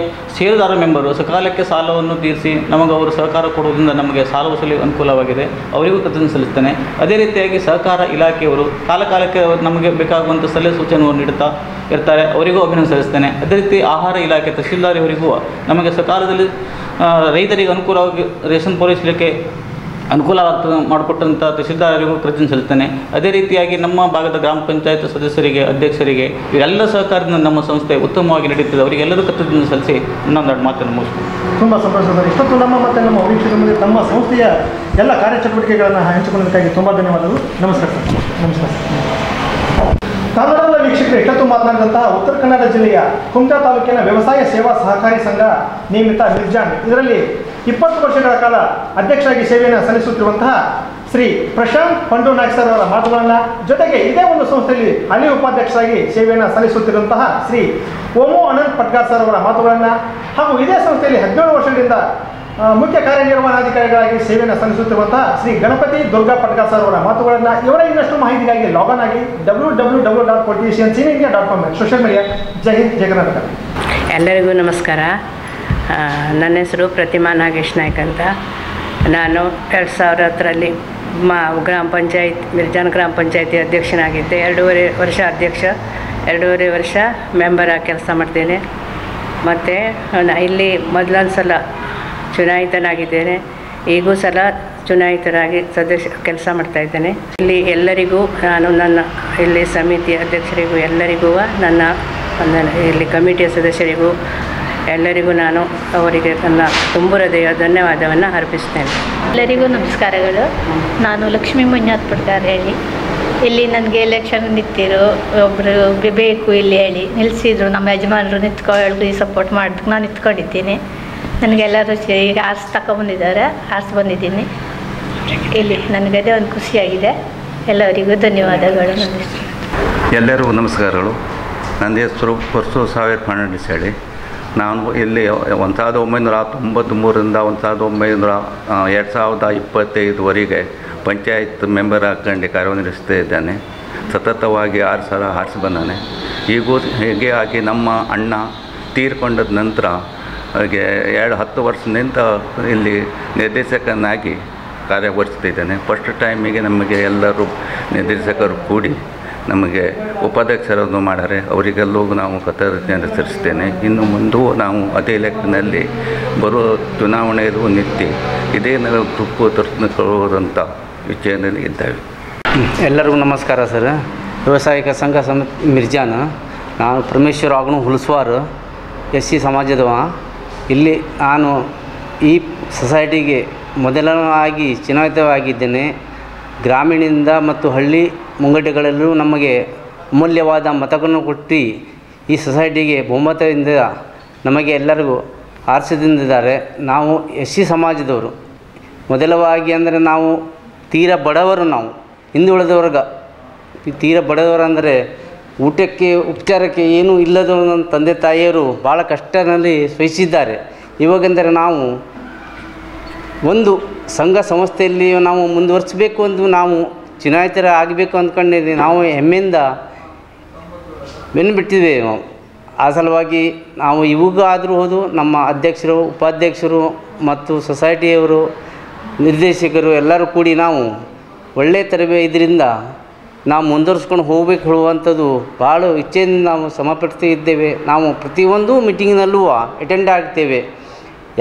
Speaker 4: ಷೇರುದಾರ ಮೆಂಬರು ಸಕಾಲಕ್ಕೆ ಸಾಲವನ್ನು ತೀರಿಸಿ ನಮಗೆ ಅವರು ಸಹಕಾರ ಕೊಡುವುದರಿಂದ ನಮಗೆ ಸಾಲ ವಸೂಲಿ ಅನುಕೂಲವಾಗಿದೆ. ಅವರಿಗೂ ಕೃತಜ್ಞತೆ ಸಲ್ಲಿಸ್ತೇನೆ. ಅದೇ ರೀತಿಯಾಗಿ ಸಹಕಾರ ಇಲಾಖೆಯವರು ಕಾಲಕಾಲಕ್ಕೆ ನಮಗೆ ಬೇಕಾಗುವಂಥ ಸಲಹೆ ಸೂಚನೆಯನ್ನು ನೀಡುತ್ತಾ ಇರ್ತಾರೆ. ಅವರಿಗೂ ಅಭಿನಂದನೆ ಸಲ್ಲಿಸ್ತೇನೆ. ಅದೇ ರೀತಿ ಆಹಾರ ಇಲಾಖೆ ತಹಶೀಲ್ದಾರವರಿಗೂ ನಮಗೆ ಸಕಾಲದಲ್ಲಿ ರೈತರಿಗೆ ಅನುಕೂಲವಾಗಿ ರೇಷನ್ ಪೂರೈಸಲಿಕ್ಕೆ ಅನುಕೂಲವಾಗ್ತದೆ ಮಾಡಿಕೊಟ್ಟಂಥ ತಹಶೀಲ್ದಾರರಿಗೂ ಕೃತಜ್ಞತೆ ಸಲ್ಲಿಸ್ತೇನೆ. ಅದೇ ರೀತಿಯಾಗಿ ನಮ್ಮ ಭಾಗದ ಗ್ರಾಮ ಪಂಚಾಯತ್ ಸದಸ್ಯರಿಗೆ, ಅಧ್ಯಕ್ಷರಿಗೆ, ಇವರೆಲ್ಲ ಸಹಕಾರದಿಂದ ನಮ್ಮ ಸಂಸ್ಥೆ ಉತ್ತಮವಾಗಿ ನಡೆಯುತ್ತದೆ. ಅವರಿಗೆಲ್ಲರೂ ಕೃತಜ್ಞತೆ ಸಲ್ಲಿಸಿ ಇನ್ನೊಂದೆರಡು ಮಾತನ್ನು ಮುಗಿಸ್ತೀನಿ.
Speaker 1: ತುಂಬ ಸಂತೋಷ ಸರ್. ಇಷ್ಟೊತ್ತು ನಮ್ಮ ಮತ್ತು ನಮ್ಮ ವೀಕ್ಷಕರ ಮುಂದೆ ತಮ್ಮ ಸಂಸ್ಥೆಯ ಎಲ್ಲ ಕಾರ್ಯಚಟುವಟಿಕೆಗಳನ್ನು ಹಂಚಿಕೊಳ್ಳೋದಕ್ಕಾಗಿ ತುಂಬ ಧನ್ಯವಾದಗಳು. ನಮಸ್ಕಾರ ಸರ್. ನಮಸ್ಕಾರ ಸರ್. ಕನ್ನಡದ ವೀಕ್ಷಕರು, ಇಷ್ಟೊತ್ತು ಮಾತನಾಡಿದಂತಹ ಉತ್ತರ ಕನ್ನಡ ಜಿಲ್ಲೆಯ ಕುಮಟಾ ತಾಲೂಕಿನ ವ್ಯವಸಾಯ ಸೇವಾ ಸಹಕಾರಿ ಸಂಘ ನಿಯಮಿತ ಮಿರ್ಜಾನ್, ಇದರಲ್ಲಿ 20 ವರ್ಷಗಳ ಕಾಲ ಅಧ್ಯಕ್ಷರಾಗಿ ಸೇವೆಯನ್ನು ಸಲ್ಲಿಸುತ್ತಿರುವಂತಹ ಶ್ರೀ ಪ್ರಶಾಂತ್ ಪಂಡು ನಾಯ್ಕ್ ಸರ್ ಅವರ ಮಾತುಗಳನ್ನು, ಜೊತೆಗೆ ಇದೇ ಒಂದು ಸಂಸ್ಥೆಯಲ್ಲಿ ಹಳಿ ಉಪಾಧ್ಯಕ್ಷರಾಗಿ ಸೇವೆಯನ್ನು ಸಲ್ಲಿಸುತ್ತಿರುವಂತಹ ಶ್ರೀ ಓಮು ಅನಂತ್ ಪಡ್ಗಾರ್ ಸರ್ ಅವರ ಮಾತುಗಳನ್ನು, ಹಾಗೂ ಇದೇ ಸಂಸ್ಥೆಯಲ್ಲಿ 17 ವರ್ಷಗಳಿಂದ ಮುಖ್ಯ ಕಾರ್ಯನಿರ್ವಹಣಾಧಿಕಾರಿಗಳಾಗಿ ಸೇವೆಯನ್ನು ಸಲ್ಲಿಸುತ್ತಿರುವಂತಹ ಶ್ರೀ ಗಣಪತಿ ದುರ್ಗಾ ಪಡ್ಗಾರ್ ಸರ್ ಅವರ ಮಾತುಗಳನ್ನು, ಇವರ ಇನ್ನಷ್ಟು ಮಾಹಿತಿಗಾಗಿ ಲಾಗನ್ ಆಗಿ www.politiciansinIndia.com ಸೋಷಿಯಲ್ ಮೀಡಿಯಾ. ಜೈ ಹಿಂದ್, ಜೈ ಕರ್ನಾಟಕ.
Speaker 5: ಎಲ್ಲರಿಗೂ ನಮಸ್ಕಾರ. ನನ್ನ ಹೆಸರು ಪ್ರತಿಮಾ ನಾಗೇಶ್ ನಾಯ್ಕ್ ಅಂತ. ನಾನು 2010ರಲ್ಲಿ ಗ್ರಾಮ ಪಂಚಾಯತ್ ಮಿರ್ಜಾನ್ ಗ್ರಾಮ ಪಂಚಾಯತಿ ಅಧ್ಯಕ್ಷನಾಗಿದ್ದೆ. 2.5 ವರ್ಷ ಅಧ್ಯಕ್ಷ, 2.5 ವರ್ಷ ಮೆಂಬರಾಗಿ ಕೆಲಸ ಮಾಡ್ತೇನೆ. ಮತ್ತು ಇಲ್ಲಿ ಮೊದಲೊಂದು ಸಲ ಚುನಾಯಿತನಾಗಿದ್ದೇನೆ, ಈಗೂ ಸಲ ಚುನಾಯಿತರಾಗಿ ಕೆಲಸ ಮಾಡ್ತಾಯಿದ್ದೇನೆ. ಇಲ್ಲಿ ಎಲ್ಲರಿಗೂ ನಾನು ನನ್ನ ಇಲ್ಲಿ ಸಮಿತಿಯ ಅಧ್ಯಕ್ಷರಿಗೂ ಎಲ್ಲರಿಗೂ ನನ್ನ ಇಲ್ಲಿ ಕಮಿಟಿಯ ಸದಸ್ಯರಿಗೂ ಎಲ್ಲರಿಗೂ ನಾನು ಅವರಿಗೆ ನನ್ನ ತುಂಬು ಹೃದಯ ಧನ್ಯವಾದವನ್ನು ಅರ್ಪಿಸ್ತೇನೆ.
Speaker 6: ಎಲ್ಲರಿಗೂ ನಮಸ್ಕಾರಗಳು. ನಾನು ಲಕ್ಷ್ಮೀ ಮಂಜುನಾಥ್ ಪಡ್ಗಾರ್ ಹೇಳಿ, ಇಲ್ಲಿ ನನಗೆ ಎಲೆಕ್ಷನ್ ನಿಂತಿರು ಒಬ್ಬರು ಬೇಕು ಇಲ್ಲಿ ಹೇಳಿ ನಿಲ್ಲಿಸಿದ್ರು. ನಮ್ಮ ಯಜಮಾನರು ನಿಂತ್ಕೊಳ್ಳಿ ಸಪೋರ್ಟ್ ಮಾಡಿದ್ರು, ನಾನು ನಿಂತ್ಕೊಂಡಿದ್ದೀನಿ. ನನಗೆಲ್ಲರೂ ಈಗ ಆರ್ಸ್ ತಗೊಂಬಂದಿದ್ದಾರೆ, ಆರ್ಸ್ ಬಂದಿದ್ದೀನಿ ಇಲ್ಲಿ. ನನಗದೇ ಒಂದು ಖುಷಿಯಾಗಿದೆ. ಎಲ್ಲರಿಗೂ ಧನ್ಯವಾದಗಳು.
Speaker 7: ಎಲ್ಲರಿಗೂ ನಮಸ್ಕಾರಗಳು. ನನ್ನ ಹೆಸರು ಪರಸು ಸಾವಿರ ಫರ್ನಾಂಡಿಸ್ ಹೇಳಿ. ನಾನು ಇಲ್ಲಿ 1993ರಿಂದ 2025ವರೆಗೆ ಪಂಚಾಯತ್ ಮೆಂಬರ್ ಹಾಕೊಂಡು ಕಾರ್ಯನಿರ್ವಹಿಸ್ತಾ ಇದ್ದಾನೆ. ಸತತವಾಗಿ 6 ಸಲ ಆರಿಸಿ ಬಂದಾನೆ. ಈಗೂ ಹೇಗೆ ಆಗಿ ನಮ್ಮ ಅಣ್ಣ ತೀರ್ಕೊಂಡದ ನಂತರ ಹಾಗೆ 10 ವರ್ಷದಿಂದ ಇಲ್ಲಿ ನಿರ್ದೇಶಕನಾಗಿ ಕಾರ್ಯನಿರ್ವಹಿಸ್ತಿದ್ದೇನೆ. ಫಸ್ಟ್ ಟೈಮಿಗೆ ನಮಗೆ ಎಲ್ಲರೂ ನಿರ್ದೇಶಕರು ಕೂಡಿ ನಮಗೆ ಉಪಾಧ್ಯಕ್ಷರನ್ನು ಮಾಡಾರೆ. ಅವರಿಗೆಲ್ಲೂ ನಾವು ಕೃತಜ್ಞತೆ ಸಲ್ಲಿಸ್ತೇನೆ. ಇನ್ನು ಮುಂದೂ ನಾವು ಅದೇ ಲೆಕ್ಕದಲ್ಲಿ ಬರುವ ಚುನಾವಣೆಯಲ್ಲೂ ನಿಂತು ಇದೇ ತುಪ್ಪು ತರಿಸಿಕೊಳ್ಳುವುದಂಥ ವಿಷಯದಲ್ಲಿ ಇದ್ದಾವೆ.
Speaker 8: ಎಲ್ಲರಿಗೂ ನಮಸ್ಕಾರ ಸರ್. ವ್ಯವಸಾಯಿಕ ಸಂಘ ಮಿರ್ಜಾನ. ನಾನು ಪರಮೇಶ್ವರ ಆಗಣು ಹುಲ್ಸ್ವಾರು SC ಸಮಾಜದವ. ಇಲ್ಲಿ ನಾನು ಈ ಸೊಸೈಟಿಗೆ ಮೊದಲನಾಗಿ ಚುನಾಯಿತವಾಗಿದ್ದೇನೆ. ಗ್ರಾಮೀಣದಿಂದ ಮತ್ತು ಹಳ್ಳಿ ಮುಂಗಟ್ಟುಗಳಲ್ಲೂ ನಮಗೆ ಅಮೂಲ್ಯವಾದ ಮತಗಳನ್ನು ಕೊಟ್ಟು ಈ ಸೊಸೈಟಿಗೆ ಬಹುಮತದಿಂದ ನಮಗೆ ಎಲ್ಲರಿಗೂ ಆರಿಸಿದ್ದಾರೆ. ನಾವು SC ಸಮಾಜದವರು. ಮೊದಲವಾಗಿ ಅಂದರೆ ನಾವು ತೀರ ಬಡವರು, ನಾವು ಹಿಂದುಳಿದವರ್ಗ ತೀರ ಬಡವರು ಅಂದರೆ ಊಟಕ್ಕೆ ಉಪಚಾರಕ್ಕೆ ಏನೂ ಇಲ್ಲದ ನನ್ನ ತಂದೆ ತಾಯಿಯರು ಭಾಳ ಕಷ್ಟದಲ್ಲಿ ಸಹಿಸಿದ್ದಾರೆ. ಇವಾಗೆಂದರೆ ನಾವು ಒಂದು ಸಂಘ ಸಂಸ್ಥೆಯಲ್ಲಿ ನಾವು ಮುಂದುವರಿಸಬೇಕು ಎಂದು ನಾವು ಚುನಾಯಿತರ ಆಗಬೇಕು ಅಂದ್ಕೊಂಡಿದ್ದೀವಿ. ನಾವು ಹೆಮ್ಮೆಯಿಂದ ಬೆನ್ನು ಬಿಟ್ಟಿದ್ದೇವೆ ನಾವು. ಆ ಸಲುವಾಗಿ ನಾವು ಇವಾಗಾದರೂ ಹೋದು ನಮ್ಮ ಅಧ್ಯಕ್ಷರು, ಉಪಾಧ್ಯಕ್ಷರು ಮತ್ತು ಸೊಸೈಟಿಯವರು, ನಿರ್ದೇಶಕರು ಎಲ್ಲರೂ ಕೂಡಿ ನಾವು ಒಳ್ಳೆಯ ಇದರಿಂದ ನಾವು ಮುಂದುವರಿಸ್ಕೊಂಡು ಹೋಗ್ಬೇಕು ಹೇಳುವಂಥದ್ದು ಭಾಳ ಇಚ್ಛೆಯಿಂದ ನಾವು ಶ್ರಮಪಡ್ತಾ ಇದ್ದೇವೆ. ನಾವು ಪ್ರತಿಯೊಂದು ಮೀಟಿಂಗ್ನಲ್ಲೂ ಅಟೆಂಡ್ ಆಗ್ತೇವೆ.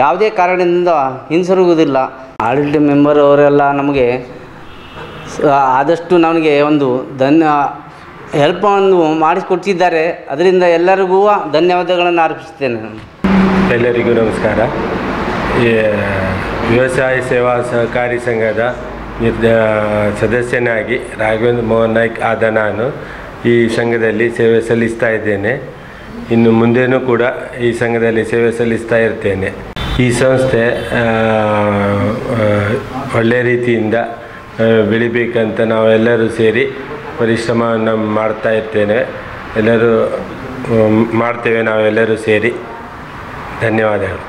Speaker 8: ಯಾವುದೇ ಕಾರಣದಿಂದ ಹಿಂಸರುವುದಿಲ್ಲ. ಆಡಳಿತ ಮೆಂಬರ್ ಅವರೆಲ್ಲ ನಮಗೆ ಆದಷ್ಟು ನನಗೆ ಒಂದು ಹೆಲ್ಪನ್ನು ಮಾಡಿಕೊಟ್ಟಿದ್ದಾರೆ. ಅದರಿಂದ ಎಲ್ಲರಿಗೂ ಧನ್ಯವಾದಗಳನ್ನು ಅರ್ಪಿಸ್ತೇನೆ.
Speaker 9: ಎಲ್ಲರಿಗೂ ನಮಸ್ಕಾರ. ವ್ಯವಸಾಯ ಸೇವಾ ಸಹಕಾರಿ ಸಂಘದ ಸದಸ್ಯನಾಗಿ ರಾಘವೇಂದ್ರ ಮೋಹನ್ ನಾಯ್ಕ್ ಆದ ನಾನು ಈ ಸಂಘದಲ್ಲಿ ಸೇವೆ ಸಲ್ಲಿಸ್ತಾ ಇದ್ದೇನೆ. ಇನ್ನು ಮುಂದೇನೂ ಕೂಡ ಈ ಸಂಘದಲ್ಲಿ ಸೇವೆ ಸಲ್ಲಿಸ್ತಾ ಇರ್ತೇನೆ. ಈ ಸಂಸ್ಥೆ ಒಳ್ಳೆಯ ರೀತಿಯಿಂದ ಬೆಳಿಬೇಕಂತ ನಾವೆಲ್ಲರೂ ಸೇರಿ ಪರಿಶ್ರಮವನ್ನು ಮಾಡ್ತಾ ಇರ್ತೇನೆ. ಎಲ್ಲರೂ ಮಾಡ್ತೇವೆ ನಾವೆಲ್ಲರೂ ಸೇರಿ. ಧನ್ಯವಾದಗಳು.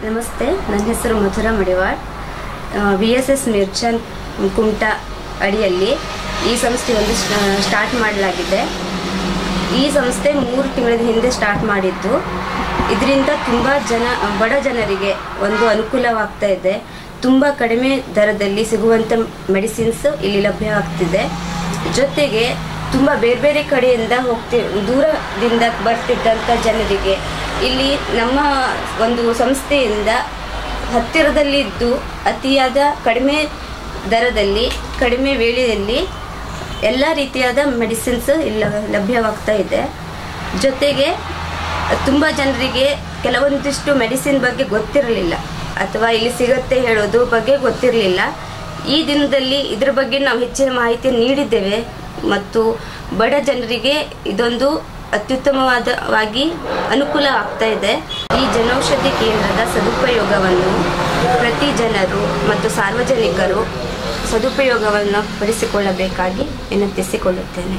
Speaker 10: ನಮಸ್ತೆ, ನನ್ನ ಹೆಸರು ಮಧುರಾ ಮಡಿವಾಳ್. VSS ಮಿರ್ಚನ್ ಕುಮಟಾ ಅಡಿಯಲ್ಲಿ ಈ ಸಂಸ್ಥೆ ಒಂದು ಸ್ಟಾರ್ಟ್ ಮಾಡಲಾಗಿದೆ. ಈ ಸಂಸ್ಥೆ 3 ತಿಂಗಳ ಹಿಂದೆ ಸ್ಟಾರ್ಟ್ ಮಾಡಿದ್ದು. ಇದರಿಂದ ತುಂಬ ಬಡ ಜನರಿಗೆ ಒಂದು ಅನುಕೂಲವಾಗ್ತಾ ಇದೆ. ತುಂಬ ಕಡಿಮೆ ದರದಲ್ಲಿ ಸಿಗುವಂಥ ಮೆಡಿಸಿನ್ಸ್ ಇಲ್ಲಿ ಲಭ್ಯವಾಗ್ತಿದೆ. ಜೊತೆಗೆ ತುಂಬ ಬೇರೆ ಬೇರೆ ಕಡೆಯಿಂದ ದೂರದಿಂದ ಬರ್ತಿದ್ದಂಥ ಜನರಿಗೆ ಇಲ್ಲಿ ನಮ್ಮ ಒಂದು ಸಂಸ್ಥೆಯಿಂದ ಹತ್ತಿರದಲ್ಲಿದ್ದು ಅತಿಯಾದ ಕಡಿಮೆ ದರದಲ್ಲಿ ಕಡಿಮೆ ವೇಳೆಯಲ್ಲಿ ಎಲ್ಲ ರೀತಿಯಾದ ಮೆಡಿಸಿನ್ಸ್ ಇಲ್ಲಿ ಲಭ್ಯವಾಗ್ತಾ ಇದೆ. ಜೊತೆಗೆ ತುಂಬ ಜನರಿಗೆ ಕೆಲವೊಂದಿಷ್ಟು ಮೆಡಿಸಿನ್ ಬಗ್ಗೆ ಗೊತ್ತಿರಲಿಲ್ಲ ಅಥವಾ ಇಲ್ಲಿ ಸಿಗುತ್ತೆ ಹೇಳೋದು ಬಗ್ಗೆ ಗೊತ್ತಿರಲಿಲ್ಲ. ಈ ದಿನದಲ್ಲಿ ಇದ್ರ ಬಗ್ಗೆ ನಾವು ಹೆಚ್ಚಿನ ಮಾಹಿತಿ ನೀಡಿದ್ದೇವೆ ಮತ್ತು ಬಡ ಜನರಿಗೆ ಇದೊಂದು ಅತ್ಯುತ್ತಮವಾಗಿ ಅನುಕೂಲ ಆಗ್ತಾ ಇದೆ. ಈ ಜನೌಷಧಿ ಕೇಂದ್ರದ ಸದುಪಯೋಗವನ್ನು ಪ್ರತಿ ಜನರು ಮತ್ತು ಸಾರ್ವಜನಿಕರು ಸದುಪಯೋಗವನ್ನು ಪಡಿಸಿಕೊಳ್ಳಬೇಕಾಗಿ ವಿನಂತಿಸಿಕೊಳ್ಳುತ್ತೇನೆ.